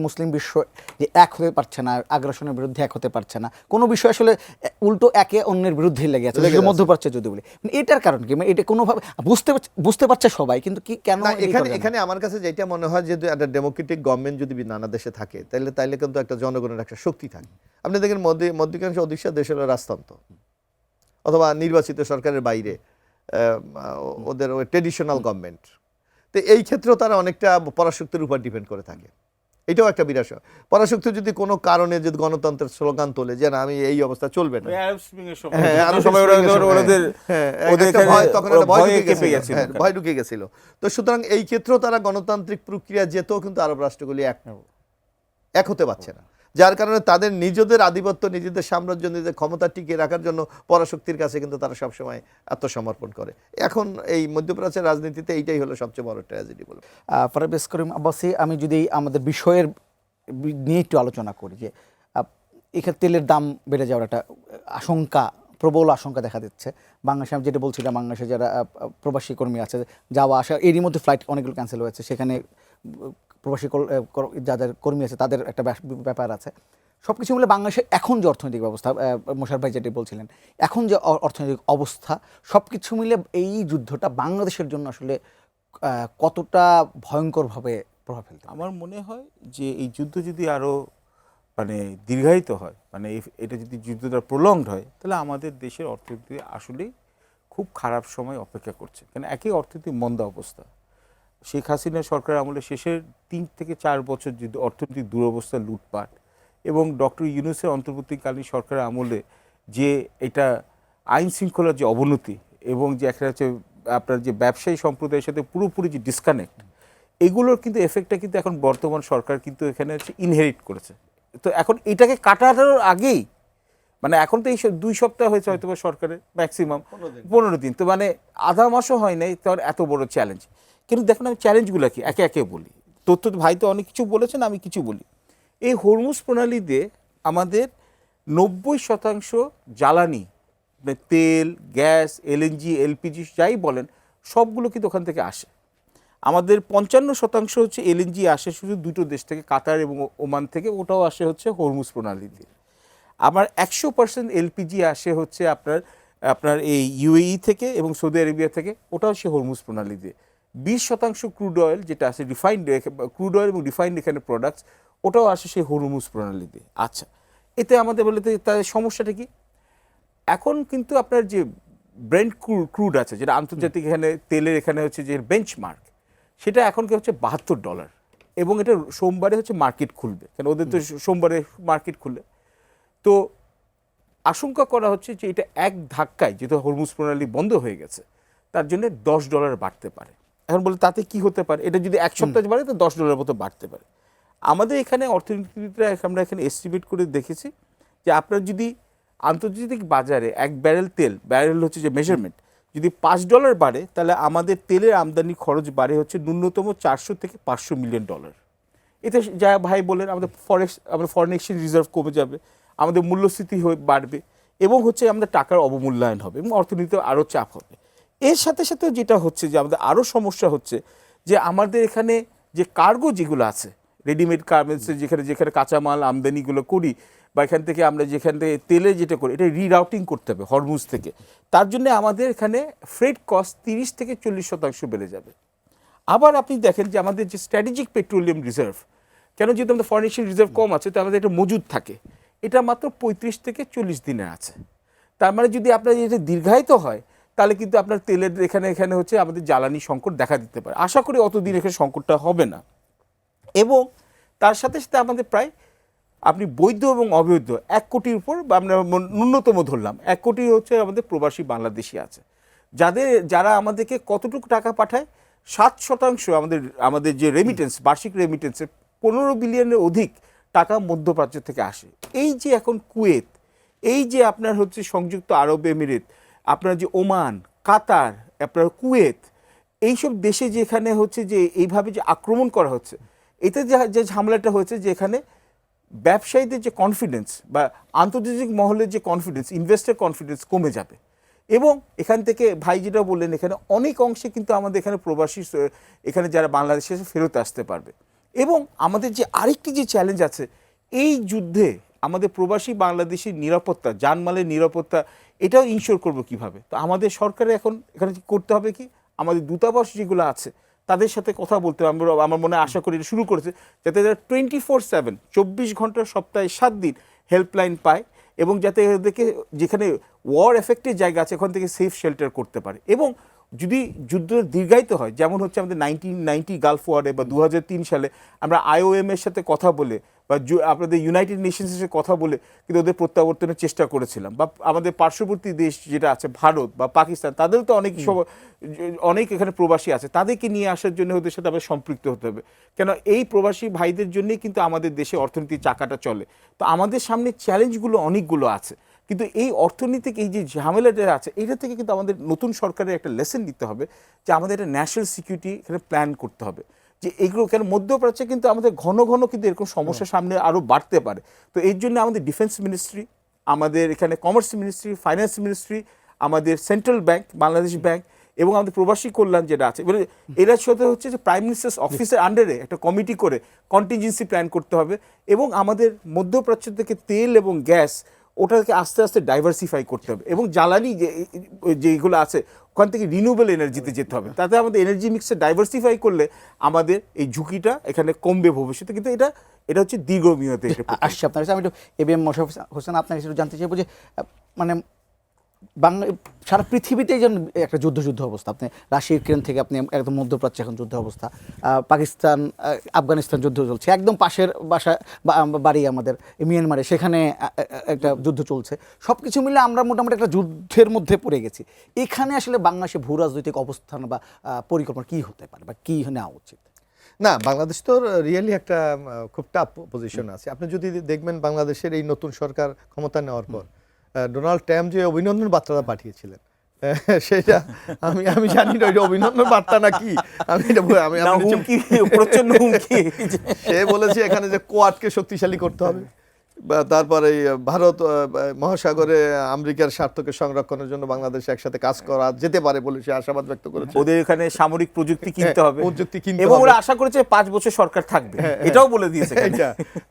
মুসলিম বিশ্ব যে এক হতে পারছে না, আগ্রাসনের বিরুদ্ধে এক হতে পারছে না, কোনো বিষয় আসলে উল্টো একে অন্যের বিরুদ্ধে লেগে আছে, মধ্যপ্রাচ্যে যদি বলি, মানে এটার কারণ কি? মানে এটা কোনোভাবে বুঝতে পারছে সবাই, কিন্তু কি কেন? এখানে আমার কাছে যেটা মনে হয় যে একটা ডেমোক্রেটিক গভর্নমেন্ট যদি নানা দেশে থাকে, তাইলে কিন্তু একটা জনগণের একটা শক্তি থাকে। আপনি দেখেন মধ্যিকাংশ অধিকাংশ দেশ হলো রাজতন্ত্র অথবা নির্বাচিত সরকারের বাইরে ওদের ওই ট্রেডিশনাল গভর্নমেন্ট। তো এই ক্ষেত্রেও তারা অনেকটা পরাশক্তির উপর ডিপেন্ড করে থাকে। এটাও একটা বিরাট পরাশক্তি যদি কোনো কারণে যদি গণতন্ত্রের স্লোগান তোলে যে না, আমি এই অবস্থা চলবে না, ভয় ঢুকে গেছিল। তো সুতরাং এই ক্ষেত্রেও তারা গণতান্ত্রিক প্রক্রিয়া যেতেও কিন্তু আরব রাষ্ট্রগুলি এক হতে পারছে না, যার কারণে তাদের নিজেদের আধিপত্য, নিজেদের সাম্রাজ্য, নিজেদের ক্ষমতা টিকিয়ে রাখার জন্য পরাশক্তির কাছে কিন্তু তারা সবসময় আত্মসমর্পণ করে। এখন এই মধ্যপ্রাচ্যের রাজনীতিতে এইটাই হলো সবচেয়ে বড় ট্র্যাজেডি বলে। পারভেজ করিম আব্বাসী, আমি যদি আমাদের বিষয়ের নিয়ে একটু আলোচনা করি, যে এখানে তেলের দাম বেড়ে যাওয়ার একটা আশঙ্কা, প্রবল আশঙ্কা দেখা দিচ্ছে বাংলাদেশে। আমি যেটা বলছিলাম, বাংলাদেশে যারা প্রবাসী কর্মী আছে, যাওয়া আসা, এরই মধ্যে ফ্লাইট অনেকগুলো ক্যান্সেল হয়েছে, সেখানে প্রবাসী যাদের কর্মী আছে তাদের একটা ব্যাপার আছে। সব কিছু মিলে বাংলাদেশের এখন যে অর্থনৈতিক ব্যবস্থা, মোশাররফ ভাই যেটি বলছিলেন, এখন যে অর্থনৈতিক অবস্থা, সব কিছু মিলে এই যুদ্ধটা বাংলাদেশের জন্য আসলে কতটা ভয়ঙ্করভাবে প্রভাব ফেলতে পারে? আমার মনে হয় যে এই যুদ্ধ যদি আরও মানে দীর্ঘায়িত হয়, মানে এটা যদি যুদ্ধটা প্রলংড হয়, তাহলে আমাদের দেশের অর্থনীতি আসলেই খুব খারাপ সময় অপেক্ষা করছে। কারণ একই অর্থনৈতিক মন্দা অবস্থা, শেখ হাসিনা সরকার আমলে শেষের 3 থেকে 4 বছর যদি অর্থনৈতিক দুরবস্থা, লুটপাট, এবং ডক্টর ইউনূসের অন্তর্বর্তীকালীন সরকারের আমলে যে এটা আইন শৃঙ্খলার যে অবনতি এবং যে একটা হচ্ছে আপনার যে ব্যবসায়ী সম্প্রদায়ের সাথে পুরোপুরি যে ডিসকানেক্ট, এগুলোর কিন্তু এফেক্টটা কিন্তু এখন বর্তমান সরকার কিন্তু এখানে হচ্ছে ইনহেরিট করেছে। তো এখন এটাকে কাটানোর আগেই, মানে এখন তো এই 2 সপ্তাহ হয়েছে হয়তো বা সরকারের, ম্যাক্সিমাম 15 দিন, তো মানে আধা মাসও হয় নাই, তার এত বড় চ্যালেঞ্জ। কিন্তু দেখুন আমি চ্যালেঞ্জগুলো কি একে একে বলি, তথ্য ভাই তো অনেক কিছু বলেছেন, আমি কিছু বলি। এই হরমুজ প্রণালী দিয়ে আমাদের 90% জ্বালানি, মানে তেল, গ্যাস, এলএনজি, এলপিজি যাই বলেন, সবগুলো কিন্তু ওখান থেকে আসে। আমাদের 55% হচ্ছে এলএনজি আসে শুধু 2টো দেশ থেকে, কাতার এবং ওমান থেকে, ওটাও আসে হচ্ছে হরমুজ প্রণালী দিয়ে। আমার 100% এলপিজি আসে হচ্ছে আপনার এই ইউএই থেকে এবং সৌদি আরবিয়া থেকে, ওটাও সে হরমুজ প্রণালী দিয়ে। 20% ক্রুড অয়েল যেটা আছে রিফাইন্ড, ক্রুড অয়েল এবং রিফাইন্ড এখানে প্রোডাক্টস, ওটাও আসে সেই হরমুজ প্রণালী দিয়ে। আচ্ছা, এতে আমাদের বলতে তাদের সমস্যাটা কি? এখন কিন্তু আপনার যে ব্রেন্ট ক্রুড আছে, যেটা আন্তর্জাতিক এখানে তেলের এখানে হচ্ছে যে বেঞ্চমার্ক, সেটা এখন কি হচ্ছে $72, এবং এটা সোমবারে হচ্ছে মার্কেট খুলবে, কারণ ওদের তো সোমবারে মার্কেট খুলে। তো আশঙ্কা করা হচ্ছে যে এটা এক ধাক্কায়, যেহেতু হরমুজ প্রণালী বন্ধ হয়ে গেছে, তার জন্য $10 বাড়তে পারে। এখন বলে তাতে কি হতে পারে, এটা যদি 1 সপ্তাহ বাড়ে তো $10 মতো বাড়তে পারে। আমাদের এখানে অর্থনীতিবিদরা আমরা এখানে এস্টিমেট করে দেখেছি যে আপনার যদি আন্তর্জাতিক বাজারে 1 ব্যারেল তেল, ব্যারেল হচ্ছে যে মেজারমেন্ট, যদি $5 বাড়ে, তাহলে আমাদের তেলের আমদানি খরচ বাড়ে হচ্ছে ন্যূনতম $400 থেকে $500 মিলিয়ন। এতে যা ভাই বলেন, আমাদের ফরেন এক্সচেঞ্জ রিজার্ভ কমে যাবে, আমাদের মূল্যস্ফীতি বাড়বে, এবং হচ্ছে আমাদের টাকার অবমূল্যায়ন হবে এবং অর্থনীতিতে আরও চাপ হবে। এর সাথে সাথে যেটা হচ্ছে যে আমাদের আরও সমস্যা হচ্ছে যে আমাদের এখানে যে কার্গো যেগুলো আছে, রেডিমেড গার্মেন্টসের যেখানে যেখানে কাঁচামাল আমদানিগুলো করি, বা এখান থেকে আমরা যেখান থেকে তেলে যেটা করি, এটা রিরাউটিং করতে হবে হরমুজ থেকে। তার জন্য আমাদের এখানে ফ্রেট কস্ট 30 থেকে 40% বেড়ে যাবে। আবার আপনি দেখেন যে আমাদের যে স্ট্র্যাটেজিক পেট্রোলিয়াম রিজার্ভ, কেন যেহেতু আমাদের ফরেন এক্সচেঞ্জ রিজার্ভ কম আছে, তো আমাদের এটা মজুদ থাকে, এটা মাত্র 35 থেকে 40 দিনের আছে। তার মানে যদি আপনার এটা দীর্ঘায়িত হয়, তাহলে কিন্তু আপনার তেলের এখানে হচ্ছে আমাদের জ্বালানি সংকট দেখা দিতে পারে। আশা করি অতদিন এখানে সংকটটা হবে না। এবং তার সাথে সাথে আমাদের প্রায় আপনি বৈধ এবং অবৈধ 1 কোটির উপর, বা আমরা ন্যূনতম ধরলাম 1 কোটি হচ্ছে আমাদের প্রবাসী বাংলাদেশি আছে, যারা আমাদেরকে কতটুকু টাকা পাঠায়, 7% আমাদের যে রেমিটেন্স, বার্ষিক রেমিটেন্সের 15 বিলিয়নের অধিক টাকা মধ্যপ্রাচ্য থেকে আসে। এই যে এখন কুয়েত, এই যে আপনার হচ্ছে সংযুক্ত আরব এমিরেত, আপনার যে ওমান, কাতার, আপনার কুয়েত, এইসব দেশে যেখানে হচ্ছে যে এইভাবে যে আক্রমণ করা হচ্ছে, এতে যে ঝামেলাটা হয়েছে যে এখানে ব্যবসায়ীদের যে কনফিডেন্স বা আন্তর্জাতিক মহলের যে কনফিডেন্স, ইনভেস্টর কনফিডেন্স কমে যাবে। এবং এখান থেকে ভাই যেটা বললেন, এখানে অনেক অংশে কিন্তু আমাদের এখানে প্রবাসী এখানে যারা বাংলাদেশে এসে ফেরত আসতে পারবে। এবং আমাদের যে আরেকটি যে চ্যালেঞ্জ আছে, এই যুদ্ধে আমাদের প্রবাসী বাংলাদেশের নিরাপত্তা, জানমালের নিরাপত্তা, এটাও ইনশিওর করবো কিভাবে? তো আমাদের সরকারে এখন এখানে করতে হবে কি, আমাদের দূতাবাস যেগুলো আছে তাদের সাথে কথা বলতে হবে। আমার মনে আশা করি এটা শুরু করেছে, যাতে তারা 24/7 24 ঘন্টা সপ্তাহে 7 দিন হেল্পলাইন পায়, এবং যাতে এদেরকে যেখানে ওয়ার এফেক্টেড জায়গা আছে ওখান থেকে সেফ শেল্টার করতে পারে। এবং যদি যুদ্ধ দীর্ঘায়িত হয়, যেমন হচ্ছে আমাদের 1990 গালফ ওয়ারে বা 2003 সালে আমরা IOM এর সাথে কথা বলে, বা আপনাদের ইউনাইটেড নেশনসের সাথে কথা বলে কিন্তু ওদের প্রত্যাবর্তনের চেষ্টা করেছিলাম, বা আমাদের পার্শ্ববর্তী দেশ যেটা আছে ভারত বা পাকিস্তান, তাদেরও তো অনেক এখানে প্রবাসী আছে, তাদেরকে নিয়ে আসার জন্য ওদের সাথে আবার সম্পৃক্ত হতে হবে। কেন এই প্রবাসী ভাইদের জন্যই কিন্তু আমাদের দেশে অর্থনীতির চাকাটা চলে। তো আমাদের সামনে চ্যালেঞ্জগুলো অনেকগুলো আছে, কিন্তু এই অর্থনৈতিক এই যে ঝামেলাটা আছে, এইটা থেকে কিন্তু আমাদের নতুন সরকারের একটা লেসন নিতে হবে যে আমাদের একটা ন্যাশনাল সিকিউরিটি এখানে প্ল্যান করতে হবে, যে এইগুলো কেন মধ্যপ্রাচ্যে কিন্তু আমাদের ঘন ঘন কিন্তু এরকম সমস্যার সামনে আরও বাড়তে পারে। তো এর জন্য আমাদের ডিফেন্স মিনিস্ট্রি, আমাদের এখানে কমার্স মিনিস্ট্রি, ফাইন্যান্স মিনিস্ট্রি, আমাদের সেন্ট্রাল ব্যাংক, বাংলাদেশ ব্যাংক, এবং আমাদের প্রবাসী কল্যাণ যেটা আছে, মানে এরা সাথে হচ্ছে যে প্রাইম মিনিস্টার্স অফিসের আন্ডারে একটা কমিটি করে কন্টিনজেন্সি প্ল্যান করতে হবে, এবং আমাদের মধ্যপ্রাচ্য থেকে তেল এবং গ্যাস ওটাকে আস্তে আস্তে ডাইভার্সিফাই করতে হবে, এবং জ্বালানি যেগুলো আছে ওখান থেকে রিনিউয়েবল এনার্জিতে যেতে হবে। তাতে আমাদের এনার্জি মিক্সে ডাইভার্সিফাই করলে আমাদের এই ঝুঁকিটা এখানে কমবে ভবিষ্যতে। কিন্তু এটা হচ্ছে দীর্ঘমেয়াদে। আসছে আপনার কাছে। আমি একটু এবিএম মোশাররফ হোসেন আপনার কাছে একটু জানতে চাইবো যে মানে সারা পৃথিবীতেই যেন একটা যুদ্ধ অবস্থা। আপনি রাশিয়া ইউক্রেন থেকে আপনি একদম মধ্যপ্রাচ্যে এখন যুদ্ধ অবস্থা, পাকিস্তান আফগানিস্তান যুদ্ধ চলছে, একদম পাশের বাড়ি আমাদের মিয়ানমারে, সেখানে একটা যুদ্ধ চলছে। সব কিছু মিলে আমরা মোটামুটি একটা যুদ্ধের মধ্যে পড়ে গেছি। এখানে আসলে বাংলাদেশে ভূ রাজনৈতিক অবস্থান বা পরিকল্পনা কী হতে পারে বা কী নেওয়া উচিত? না, বাংলাদেশ তো রিয়েলি একটা খুব টাফ পজিশন আছে। আপনি যদি দেখবেন বাংলাদেশের এই নতুন সরকার ক্ষমতা নেওয়ার পর ডোনাল্ড ট্রাম্প যে অভিনন্দন বার্তাটা পাঠিয়েছিলেন, সেটা আমি জানি না ওইটা অভিনন্দন বার্তা নাকি, সে বলেছে এখানে যে কোয়াডকে শক্তিশালী করতে হবে, তারপরে ভারত মহাসাগরে আমেরিকার স্বার্থকে সংরক্ষণের জন্য বাংলাদেশ একসাথে কাজ করা যেতে পারে বলে সে আশাবাদ ব্যক্ত করেছে। ওদের এখানে সামরিক প্রযুক্তি কিনতে হবে, এবং ওরা আশা করেছে 5 বছর সরকার থাকবে, এটাও বলে দিয়েছে।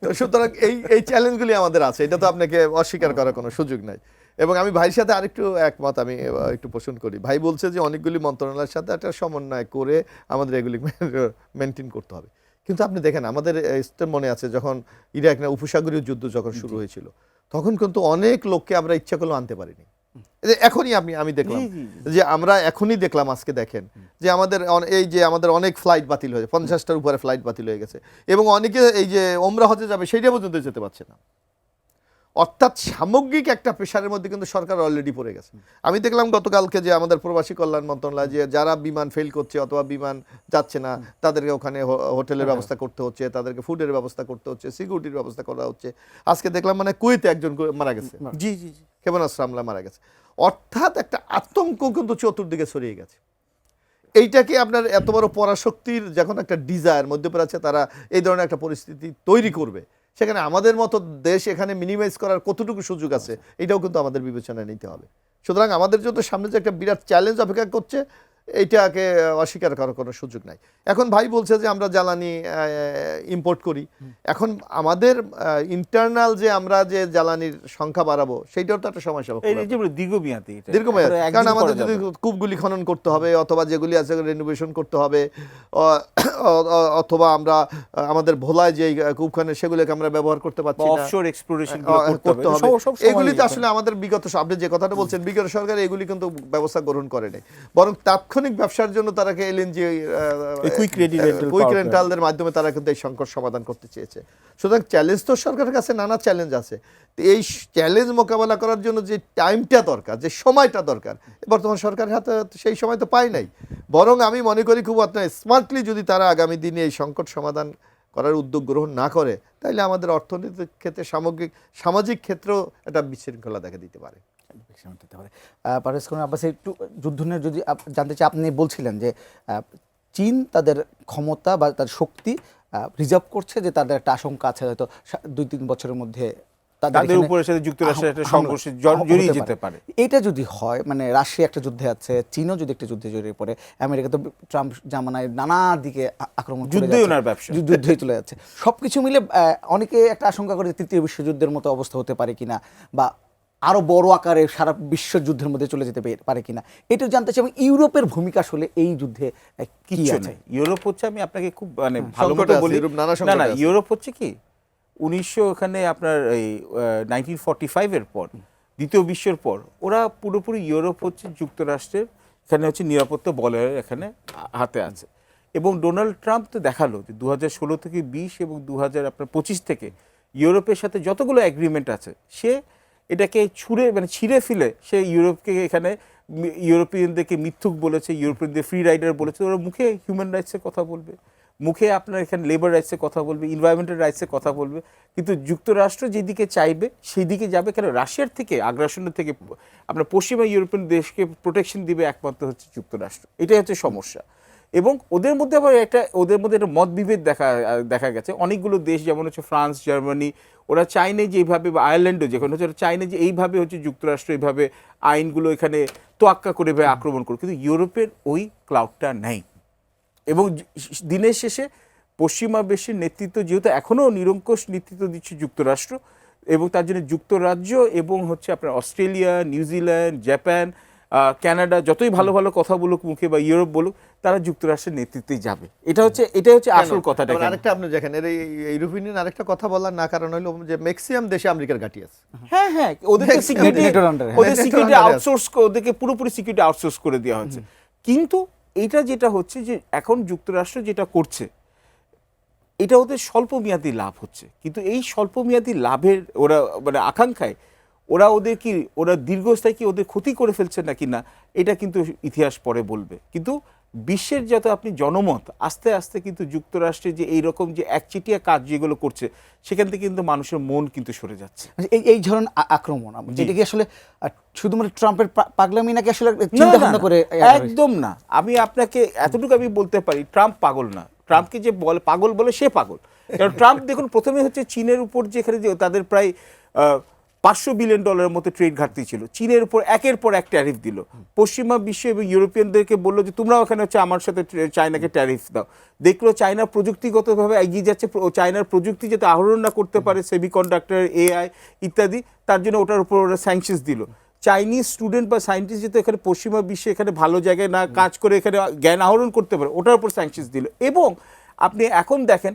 তো সুতরাং এই চ্যালেঞ্জগুলি আমাদের আছে, এটা তো আপনাকে অস্বীকার করার কোনো সুযোগ নাই। এবং আমি ভাইয়ের সাথে আরেকটু একমত, আমি একটু পোষণ করি। ভাই বলছে যে অনেকগুলি মন্ত্রণালয়ের সাথে একটা সমন্বয় করে আমাদের এগুলি মেনটেন করতে হবে। কিন্তু আপনি দেখেন আমাদের মনে আছে যখন ইরাক না উপসাগরীয় যুদ্ধ যখন শুরু হয়েছিল, তখন কিন্তু অনেক লোককে আমরা ইচ্ছা করলেও আনতে পারিনি। এখনই আমি দেখলাম যে আমরা এখনই দেখলাম, আজকে দেখেন যে আমাদের অনেক ফ্লাইট বাতিল হয়েছে, 50টার উপরে ফ্লাইট বাতিল হয়ে গেছে, এবং অনেকে এই যে ওমরা হজে যাবে সেইটা পর্যন্ত যেতে পারছে না। অর্থাৎ সামগ্রিক একটা প্রেশারের মধ্যে কিন্তু সরকার অলরেডি পড়ে গেছে। আমি দেখলাম গতকালকে যে আমাদের প্রবাসী কল্যাণ মন্ত্রণালয় যে যারা বিমান ফেল করছে অথবা বিমান যাচ্ছে না, তাদেরকে ওখানে হোটেলের ব্যবস্থা করতে হচ্ছে, তাদেরকে ফুডের ব্যবস্থা করতে হচ্ছে, সিকিউরিটির ব্যবস্থা করা হচ্ছে। আজকে দেখলাম মানে কুয়েতে একজন মারা গেছে, জি ক্ষেপণাস্ত্র হামলা মারা গেছে। অর্থাৎ একটা আতঙ্ক কিন্তু চতুর্দিকে ছড়িয়ে গেছে। এইটাকে আপনার এত বড় পরাশক্তির যখন একটা ডিজায়ার মধ্যপ্রাচ্যে তারা এই ধরনের একটা পরিস্থিতি তৈরি করবে, সেখানে আমাদের মতো দেশ এখানে মিনিমাইজ করার কতটুকু সুযোগ আছে এটাও কিন্তু আমাদের বিবেচনায় নিতে হবে। সুতরাং আমাদের যত সামনে যে একটা বিরাট চ্যালেঞ্জ অপেক্ষা করছে, এইটাকে অস্বীকার করার কোনো সুযোগ নাই। এখন ভাই বলছে যে আমরা জ্বালানি ইম্পোর্ট করি, এখন আমাদের ইন্টারনাল যে আমরা যে জ্বালানির সংখ্যা বাড়াবো সেইটাও তো একটা সমস্যা, দীর্ঘমেয়াদী। কারণ আমাদের যদি কূপগুলি খনন করতে হবে, অথবা যেগুলি আছে রেনোভেশন করতে হবে, অথবা আমরা আমাদের ভোলায় যে কূপখানে সেগুলোকে আমরা ব্যবহার করতে পারছি না, অফশোর এক্সপ্লোরেশন করতে হবে। এগুলি তো আসলে আমাদের বিগত, আপনি যে কথাটা বলছেন বিগত সরকার এগুলি কিন্তু ব্যবস্থা গ্রহণ করে নাই, বরং তাৎক্ষণিক ব্যবসার জন্য তারা এলএনজি কুইক রেন্টালদের মাধ্যমে তারা কিন্তু এই সংকট সমাধান করতে চেয়েছে। সুতরাং চ্যালেঞ্জ তো সরকারের কাছে নানা চ্যালেঞ্জ আছে। এই চ্যালেঞ্জ মোকাবেলা করার জন্য যে টাইমটা দরকার, যে সময়টা দরকার, বর্তমান সরকারের হাতে সেই সময় তো পায় নাই। বরং আমি মনে করি খুব স্মার্টলি যদি তারা আগামী দিনে এই সংকট সমাধান করার উদ্যোগ গ্রহণ না করে, তাহলে আমাদের অর্থনৈতিক ক্ষেত্রে সামাজিক ক্ষেত্রেও একটা বিশৃঙ্খলা দেখা দিতে পারে। পারভেজ কামরুল আব্বাস, একটু যুদ্ধ নিয়ে যদি জানতে চাই, আপনি বলছিলেন যে চীন তাদের ক্ষমতা বা তাদের শক্তি রিজার্ভ করছে, যে তাদের একটা আশঙ্কা আছে হয়তো 2-3 বছরের মধ্যে তাদের উপরে সাথে যুক্তরাষ্ট্রের একটা সংঘর্ষে জড়িয়ে যেতে পারে। এটা যদি হয়, মানে রাশিয়া একটা যুদ্ধে আছে, চীনও যদি একটা যুদ্ধে জড়িয়ে পড়ে, আমেরিকা তো ট্রাম্প জামানায় নানা দিকে আক্রমণ, যুদ্ধই চলে যাচ্ছে, সবকিছু মিলে অনেকে একটা আশঙ্কা করে তৃতীয় বিশ্বযুদ্ধের মতো অবস্থা হতে পারে কিনা, বা আরো বড় আকারে সারা বিশ্বযুদ্ধের মধ্যে চলে যেতে পারে কিনা, এটা জানতে চাই। এবং ইউরোপের ভূমিকা আসলে এই যুদ্ধে কি আছে? ইউরোপ হচ্ছে, আমি আপনাকে খুব মানে ভালো মতো বলি, না ইউরোপ হচ্ছে কি 1900 ওখানে আপনার এই 1945 এর পর, দ্বিতীয় বিশ্বের পর, ওরা পুরোপুরি ইউরোপ হচ্ছে যুক্তরাষ্ট্রের এখানে হচ্ছে নিরাপত্তা বলয়ের এখানে হাতে আছে। এবং ডোনাল্ড ট্রাম্প তো দেখালো যে 2016 থেকে 20 এবং 2025 থেকে ইউরোপের সাথে যতগুলো এগ্রিমেন্ট আছে, সে এটাকে ছিঁড়ে ফেলে সে ইউরোপকে এখানে ইউরোপিয়ানদেরকে মিথ্যুক বলেছে, ইউরোপিয়ানদের ফ্রি রাইডার বলেছে। ওরা মুখে হিউম্যান রাইটসের কথা বলবে, মুখে আপনার এখানে লেবার রাইটসের কথা বলবে, এনভায়রনমেন্টাল রাইটসের কথা বলবে, কিন্তু যুক্তরাষ্ট্র যেদিকে চাইবে সেই দিকে যাবে। কেন রাশিয়ার থেকে, আগ্রাসনের থেকে আপনার পশ্চিমা ইউরোপিয়ান দেশকে প্রোটেকশন দিবে একমাত্র হচ্ছে যুক্তরাষ্ট্র। এটাই হচ্ছে সমস্যা। এবং ওদের মধ্যে আবার একটা মত বিভেদ দেখা গেছে। অনেকগুলো দেশ যেমন হচ্ছে ফ্রান্স, জার্মানি, ওরা চায় না যে এইভাবে, বা আয়ারল্যান্ডও যেখানে হচ্ছে, ওরা চায় না যে এইভাবে হচ্ছে যুক্তরাষ্ট্র এইভাবে আইনগুলো এখানে তোয়াক্কা করে বা আক্রমণ করে, কিন্তু ইউরোপের ওই ক্লাউডটা নেই। এবং দিনের শেষে পশ্চিমা বিশ্বের নেতৃত্ব যেহেতু এখনও নিরঙ্কুশ নেতৃত্ব দিচ্ছে যুক্তরাষ্ট্র, এবং তার জন্য যুক্তরাজ্য এবং হচ্ছে আপনার অস্ট্রেলিয়া, নিউজিল্যান্ড, জাপান, কানাডা যতই ভালো ভালো কথা বলুক মুখে বা ইউরোপ বলুক, তারা যুক্তরাষ্ট্রের নেতৃত্বেই যাবে। এটাই হচ্ছে আসল কথাটা। আরেকটা আপনি দেখেন ইউরোপিয়ান ইউনিয়ন আরেকটা কথা বলার না কারণ হলো যে ম্যাক্সিমাম দেশে আমেরিকার ঘাঁটি আছে। হ্যাঁ, ওদেরকে সিকিউরিটি আউটসোর্স, ওদেরকে পুরোপুরি সিকিউরিটি আউটসোর্স করে দেওয়া হচ্ছে। কিন্তু এটা যেটা হচ্ছে যে এখন যুক্তরাষ্ট্র যেটা করছে, এটা ওদের স্বল্পমেয়াদী লাভ হচ্ছে, কিন্তু এই স্বল্পমেয়াদী লাভের ওরা মানে আকাঙ্ক্ষায় ওরা দীর্ঘস্থায়ী কি ওদের ক্ষতি করে ফেলছে নাকি না, এটা কিন্তু ইতিহাস পরে বলবে। কিন্তু বিশ্বের যত আপনি জনমত আস্তে আস্তে কিন্তু যুক্তরাষ্ট্রের যে এইরকম যে একচেটিয়া কাজ যেগুলো করছে, সেখান থেকে কিন্তু মানুষের মন কিন্তু সরে যাচ্ছে। এই ধরনের আক্রমণ যেটা কি আসলে শুধুমাত্র ট্রাম্পের পাগলামি নাকি আসলে চিন্তা ভাবনা করে? একদম না। আমি আপনাকে এতটুকু আমি বলতে পারি, ট্রাম্প পাগল না। ট্রাম্পকে যে পাগল বলে, সে পাগল। কারণ ট্রাম্প দেখুন, প্রথমে হচ্ছে চীনের উপর যেখানে যে তাদের প্রায় $500 বিলিয়ন মতো ট্রেড ঘাটতি ছিল, চীনের উপর একের পর এক ট্যারিফ দিল। পশ্চিমা বিশ্ব এবং ইউরোপিয়ানদেরকে বললো যে তোমরাও এখানে হচ্ছে আমার সাথে চায়নাকে ট্যারিফ দাও। দেখলো চায়না প্রযুক্তিগতভাবে এগিয়ে যাচ্ছে, চায়নার প্রযুক্তি যাতে আহরণ না করতে পারে, সেমিকন্ডাক্টর, এআই ইত্যাদি, তার জন্য ওটার উপর ওরা স্যাংশনস দিল। চাইনিজ স্টুডেন্ট বা সায়েন্টিস্ট যাতে এখানে পশ্চিমা বিশ্বে এখানে ভালো জায়গায় না কাজ করে এখানে জ্ঞান আহরণ করতে পারে, ওটার উপর স্যাংশনস দিল। এবং আপনি এখন দেখেন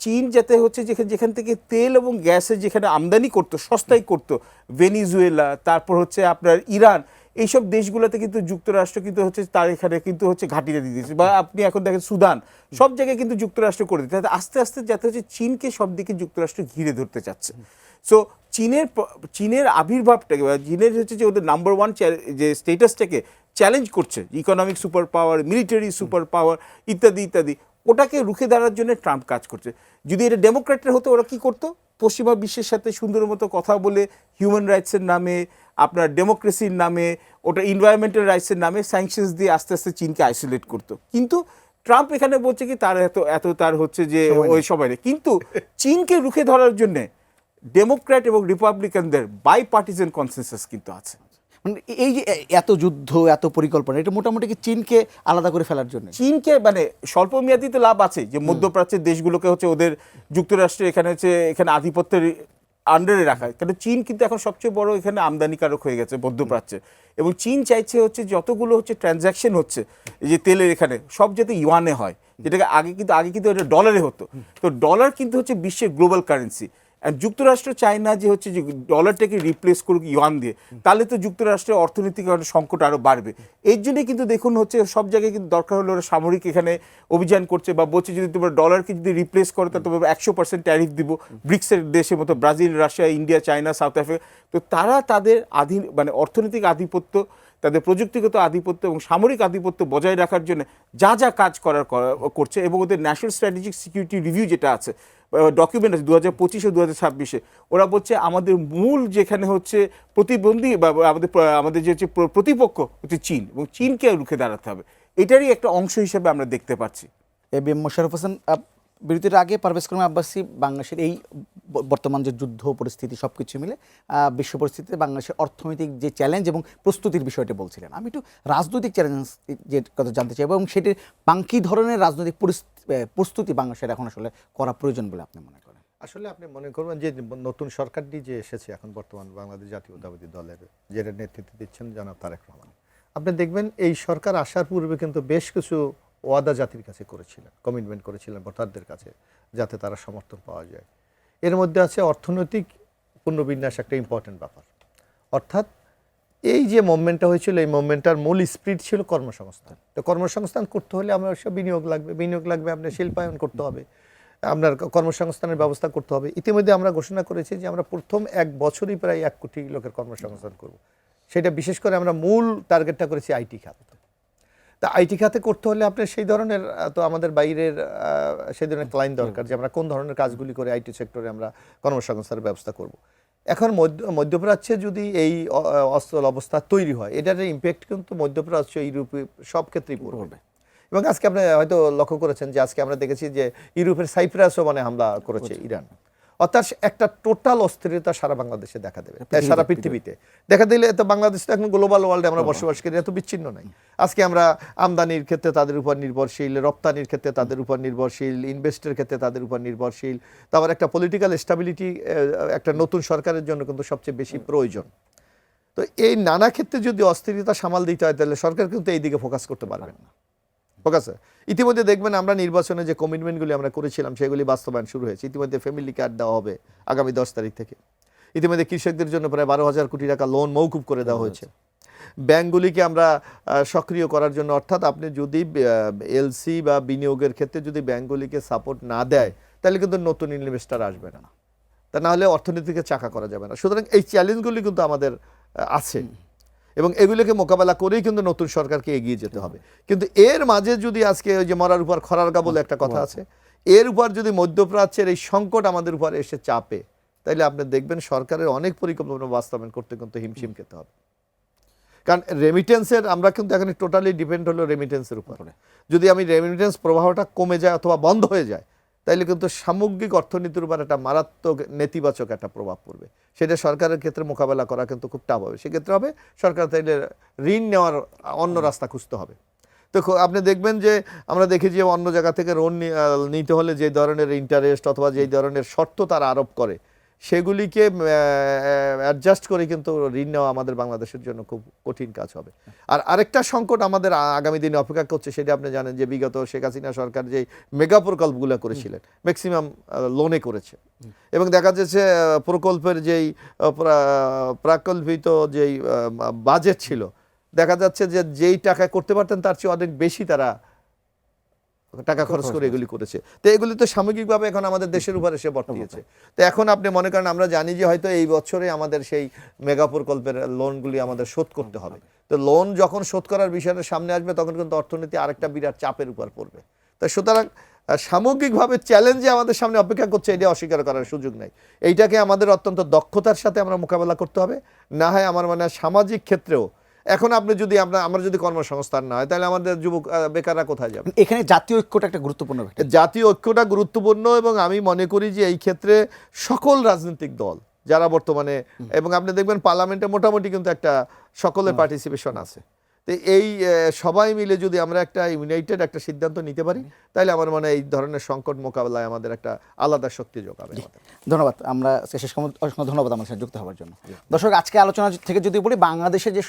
চীন যাতে হচ্ছে যেখান থেকে তেল এবং গ্যাসের যেখানে আমদানি করতো, সস্তায় করতো, ভেনিজুয়েলা, তারপর হচ্ছে আপনার ইরান, এইসব দেশগুলোতে কিন্তু যুক্তরাষ্ট্র কিন্তু হচ্ছে তার এখানে কিন্তু হচ্ছে ঘাঁটিটা দিয়ে দিয়েছে। বা আপনি এখন দেখেন সুদান, সব জায়গায় কিন্তু যুক্তরাষ্ট্র করে দিচ্ছে। আস্তে আস্তে যাতে হচ্ছে চীনকে সব দিকে যুক্তরাষ্ট্র ঘিরে ধরতে চাচ্ছে। সো চীনের আবির্ভাবটাকে বা চীনের হচ্ছে যে ওদের নাম্বার ওয়ান যে স্টেটাসটাকে চ্যালেঞ্জ করছে, economic super power, military super power ইত্যাদি ইত্যাদি, ওটাকে রুখে দাঁড়ার জন্য ট্রাম্প কাজ করছে। যদি এটা ডেমোক্র্যাটের হতো, ওরা কি করতো? পশ্চিমা বিশ্বের সাথে সুন্দর মতো কথা বলে হিউম্যান রাইটসের নামে, আপনার ডেমোক্রেসির নামে, ওটা এনভায়রনমেন্টাল রাইটসের নামে স্যাংশনস দিয়ে আস্তে আস্তে চীনকে আইসোলেট করতো। কিন্তু ট্রাম্প এখানে বলছে কি তার এত তার হচ্ছে যে ওই সময় নেই। কিন্তু চীনকে রুখে ধরার জন্য ডেমোক্র্যাট এবং রিপাবলিকানদের বাই পার্টিজান কনসেনসাস কিন্তু আছে। মানে এই যে এত যুদ্ধ, এত পরিকল্পনা, এটা মোটামুটি কি চীনকে আলাদা করে ফেলার জন্য? চীনকে মানে স্বল্পমেয়াদী তো লাভ আছে, যে মধ্যপ্রাচ্যের দেশগুলোকে হচ্ছে ওদের যুক্তরাষ্ট্রের এখানে আধিপত্যের আন্ডারে রাখা। কারণ চীন কিন্তু এখন সবচেয়ে বড় এখানে আমদানিকারক হয়ে গেছে মধ্যপ্রাচ্যে, এবং চীন চাইছে হচ্ছে যতগুলো হচ্ছে ট্রানজ্যাকশন হচ্ছে এই যে তেলের এখানে, সব যাতে ইউয়ানে হয়, যেটাকে আগে কিন্তু এটা ডলারে হতো। তো ডলার কিন্তু হচ্ছে বিশ্বের গ্লোবাল কারেন্সি। যুক্তরাষ্ট্র চায় না যে হচ্ছে যে ডলারটাকে রিপ্লেস করুক ইউয়ান দিয়ে, তাহলে তো যুক্তরাষ্ট্রের অর্থনৈতিক সংকট আরও বাড়বে। এর জন্য কিন্তু দেখুন হচ্ছে সব জায়গায় কিন্তু দরকার হলে ওরা সামরিক এখানে অভিযান করছে, বা বলছে যদি তোমরা ডলারকে যদি রিপ্লেস করো তা তোমরা 100% ট্যারিফ দিব। ব্রিক্সের দেশের মতো Brazil, Russia, India, China, south Africa, তো তারা তাদের মানে অর্থনৈতিক আধিপত্য, তাদের প্রযুক্তিগত আধিপত্য এবং সামরিক আধিপত্য বজায় রাখার জন্য যা কাজ করছে। এবং ওদের ন্যাশনাল স্ট্র্যাটেজিক সিকিউরিটি রিভিউ যেটা আছে, ডকুমেন্ট আছে 2025 ও 2026, ওরা বলছে আমাদের মূল যেখানে হচ্ছে প্রতিবন্ধী বা আমাদের যে হচ্ছে প্রতিপক্ষ হচ্ছে চীন, এবং চীনকে রুখে দাঁড়াতে হবে। এটারই একটা অংশ হিসেবে আমরা দেখতে পাচ্ছি। এবিএম মোশাররফ হোসেন, বিরতির আগে পারভেজ কারম আব্বাসী বাংলাদেশের এই বর্তমান যে যুদ্ধ পরিস্থিতি সব কিছু মিলে বিশ্ব পরিস্থিতিতে বাংলাদেশের অর্থনৈতিক যে চ্যালেঞ্জ এবং প্রস্তুতির বিষয়টি বলছিলেন। আমি একটু রাজনৈতিক চ্যালেঞ্জ যে কথা জানতে চাই, এবং সেটির বাকি ধরনের রাজনৈতিক প্রস্তুতি বাংলাদেশের এখন আসলে করা প্রয়োজন বলে আপনি মনে করেন? আসলে আপনি মনে করবেন যে নতুন সরকারটি যে এসেছে এখন বর্তমান বাংলাদেশ জাতীয়তাবাদী দলের যে নেতৃত্ব দিচ্ছেন জনাব তারেক রহমান, আপনি দেখবেন এই সরকার আসার পূর্বে কিন্তু বেশ কিছু ওয়াদা জাতির কাছে করেছিলেন, কমিটমেন্ট করেছিলেন ভোটারদের কাছে, যাতে তারা সমর্থন পাওয়া যায়। এর মধ্যে আছে অর্থনৈতিক পুনর্বিন্যাস, একটা ইম্পর্টেন্ট ব্যাপার। অর্থাৎ এই যে মুভমেন্টটা হয়েছিল, এই মুভমেন্টটার মূল স্পিরিট ছিল কর্মসংস্থান। তো কর্মসংস্থান করতে হলে আমার বিনিয়োগ লাগবে, আপনার শিল্পায়ন করতে হবে, আপনার কর্মসংস্থানের ব্যবস্থা করতে হবে। ইতিমধ্যে আমরা ঘোষণা করেছি যে আমরা প্রথম 1 বছরই প্রায় 1 কোটি লোকের কর্মসংস্থান করব। সেটা বিশেষ করে আমরা মূল টার্গেটটা করেছি আইটি খাত। তা আইটি খাতে করতে হলে আপনার সেই ধরনের তো আমাদের বাইরের সেই ধরনের ক্লায়েন্ট দরকার, যে আমরা কোন ধরনের কাজগুলি করে আইটি সেক্টরে আমরা কর্মসংস্থানের ব্যবস্থা করব। এখন মধ্যপ্রাচ্যে যদি এই অস্থল অবস্থা তৈরি হয়, এটার ইম্প্যাক্ট কিন্তু মধ্যপ্রাচ্য, ইউরোপে সব ক্ষেত্রেই পড়বে। এবং আজকে আপনি হয়তো লক্ষ্য করেছেন যে আজকে আমরা দেখেছি যে ইউরোপের সাইপ্রাসও মানে হামলা করেছে ইরান। অর্থাৎ একটা টোটাল অস্থিরতা সারা বাংলাদেশে দেখা দেবে, সারা পৃথিবীতে দেখা দিলে। তো বাংলাদেশ তো এখন গ্লোবাল ওয়ার্ল্ডে আমরা বসবাস করি, এত বিচ্ছিন্ন নাই। আজকে আমরা আমদানির ক্ষেত্রে তাদের উপর নির্ভরশীল, রপ্তানির ক্ষেত্রে তাদের উপর নির্ভরশীল, ইনভেস্টের ক্ষেত্রে তাদের উপর নির্ভরশীল। তারপর একটা পলিটিক্যাল স্টেবিলিটি একটা নতুন সরকারের জন্য কিন্তু সবচেয়ে বেশি প্রয়োজন। তো এই নানা ক্ষেত্রে যদি অস্থিরতা সামাল দিতে হয় তাহলে সরকার কিন্তু এই দিকে ফোকাস করতে পারবেন না। ফোকাসে ইতিমধ্যে দেখবেন আমরা নির্বাচনে যে কমিটমেন্টগুলি আমরা করেছিলাম সেগুলি বাস্তবায়ন শুরু হয়েছে। ইতিমধ্যে ফ্যামিলি কার্ড দেওয়া হবে আগামী 10 তারিখ থেকে। ইতিমধ্যে কৃষকদের জন্য প্রায় 12,000 কোটি টাকা লোন মৌকুব করে দেওয়া হয়েছে। ব্যাংকগুলিকে আমরা সক্রিয় করার জন্য, অর্থাৎ আপনি যদি এলসি বা বিনিয়োগের ক্ষেত্রে যদি ব্যাংকগুলিকে সাপোর্ট না দেয় তাহলে কিন্তু নতুন ইনভেস্টার আসবে না, তা না হলে অর্থনীতিকে চাকা করা যাবে না। সুতরাং এই চ্যালেঞ্জগুলি কিন্তু আমাদের আছে এবং এগুলোকে মোকাবেলা করেই কিন্তু নতুন সরকারকে এগিয়ে যেতে হবে। কিন্তু এর মাঝে যদি আজকে ওই যে মরার উপর খরার গা বলে একটা কথা আছে, এর উপর যদি মধ্যপ্রাচ্যের এই সংকট আমাদের উপর এসে চাপে তাইলে আপনি দেখবেন সরকারের অনেক পরিকল্পনা বাস্তবায়ন করতে কিন্তু হিমশিম খেতে হবে। কারণ রেমিটেন্সের আমরা কিন্তু এখন টোটালি ডিপেন্ড হলো রেমিটেন্সের উপর। যদি আমি রেমিটেন্স প্রবাহটা কমে যায় অথবা বন্ধ হয়ে যায় তাইলে কিন্তু সামগ্রিক অর্থনীতির উপর একটা মারাত্মক নেতিবাচক একটা প্রভাব পড়বে। সেটা সরকারের ক্ষেত্রে মোকাবেলা করা কিন্তু খুব টাফ হবে। সেক্ষেত্রে হবে সরকার তাইলে ঋণ নেওয়ার অন্য রাস্তা খুঁজতে হবে। তো আপনি দেখবেন যে আমরা দেখি যে অন্য জায়গা থেকে ঋণ নিতে হলে যে ধরনের ইন্টারেস্ট অথবা যেই ধরনের শর্ত তারা আরোপ করে সেগুলিকে অ্যাডজাস্ট করে কিন্তু ঋণ নেওয়া আমাদের বাংলাদেশের জন্য খুব কঠিন কাজ হবে। আর আরেকটা সংকট আমাদের আগামী দিনে অপেক্ষা করছে, সেটা আপনি জানেন যে বিগত শেখ হাসিনা সরকার যেই মেগা প্রকল্পগুলো করেছিলেন ম্যাক্সিমাম লোনে করেছে এবং দেখা যাচ্ছে প্রকল্পের যেই প্রাকল্পিত যেই বাজেট ছিল দেখা যাচ্ছে যে যেই টাকা করতে পারতেন তার চেয়ে অনেক বেশি তারা টাকা খরচ করে এগুলি করেছে। তো এগুলি তো সামগ্রিকভাবে এখন আমাদের দেশের উপর এসে বর্তিয়েছে। তো এখন আপনি মনে করেন আমরা জানি যে হয়তো এই বছরে আমাদের সেই মেগা প্রকল্পের লোনগুলি আমাদের শোধ করতে হবে। তো লোন যখন শোধ করার বিষয়টা সামনে আসবে তখন কিন্তু অর্থনীতি আরেকটা বিরাট চাপের উপর পড়বে। তো সুতরাং সামগ্রিকভাবে চ্যালেঞ্জে আমাদের সামনে অপেক্ষা করছে, এটা অস্বীকার করার সুযোগ নাই। এইটাকে আমাদের অত্যন্ত দক্ষতার সাথে আমরা মোকাবেলা করতে হবে। না হয় আমার মানে সামাজিক ক্ষেত্রেও এখন আপনি যদি আমরা যদি কর্মসংস্থান না হয় তাহলে আমাদের যুবক বেকাররা কোথায় যাবে? এখানে জাতীয় ঐক্যটা একটা গুরুত্বপূর্ণ বিষয়। জাতীয় ঐক্যটা গুরুত্বপূর্ণ এবং আমি মনে করি যে এই ক্ষেত্রে সকল রাজনৈতিক দল যারা বর্তমানে এবং আপনি দেখবেন পার্লামেন্টে মোটামুটি কিন্তু একটা সকলের পার্টিসিপেশন আছে। তো এই সবাই মিলে যদি আমরা একটা ইউনাইটেড একটা সিদ্ধান্ত নিতে পারি তাহলে আমার মনে হয় এই ধরনের সংকট মোকাবেলায় আমাদের একটা আলাদা শক্তি যোগাবে। ধন্যবাদ। আমরা শেষ অসংখ্য ধন্যবাদ আমার সাথে যুক্ত হওয়ার জন্য। দর্শক, আজকে আলোচনা থেকে যদি বলি বাংলাদেশে যে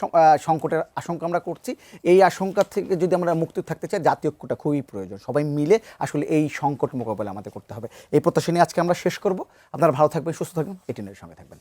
সংকটের আশঙ্কা আমরা করছি, এই আশঙ্কা থেকে যদি আমরা মুক্তি থাকতে চাই জাতীয় ঐক্যটা খুবই প্রয়োজন। সবাই মিলে আসলে এই সংকট মোকাবেলা আমাদের করতে হবে। এই প্রত্যাশা নিয়ে আজকে আমরা শেষ করব। আপনারা ভালো থাকবেন, সুস্থ থাকবেন, এটিএনের সঙ্গে থাকবেন।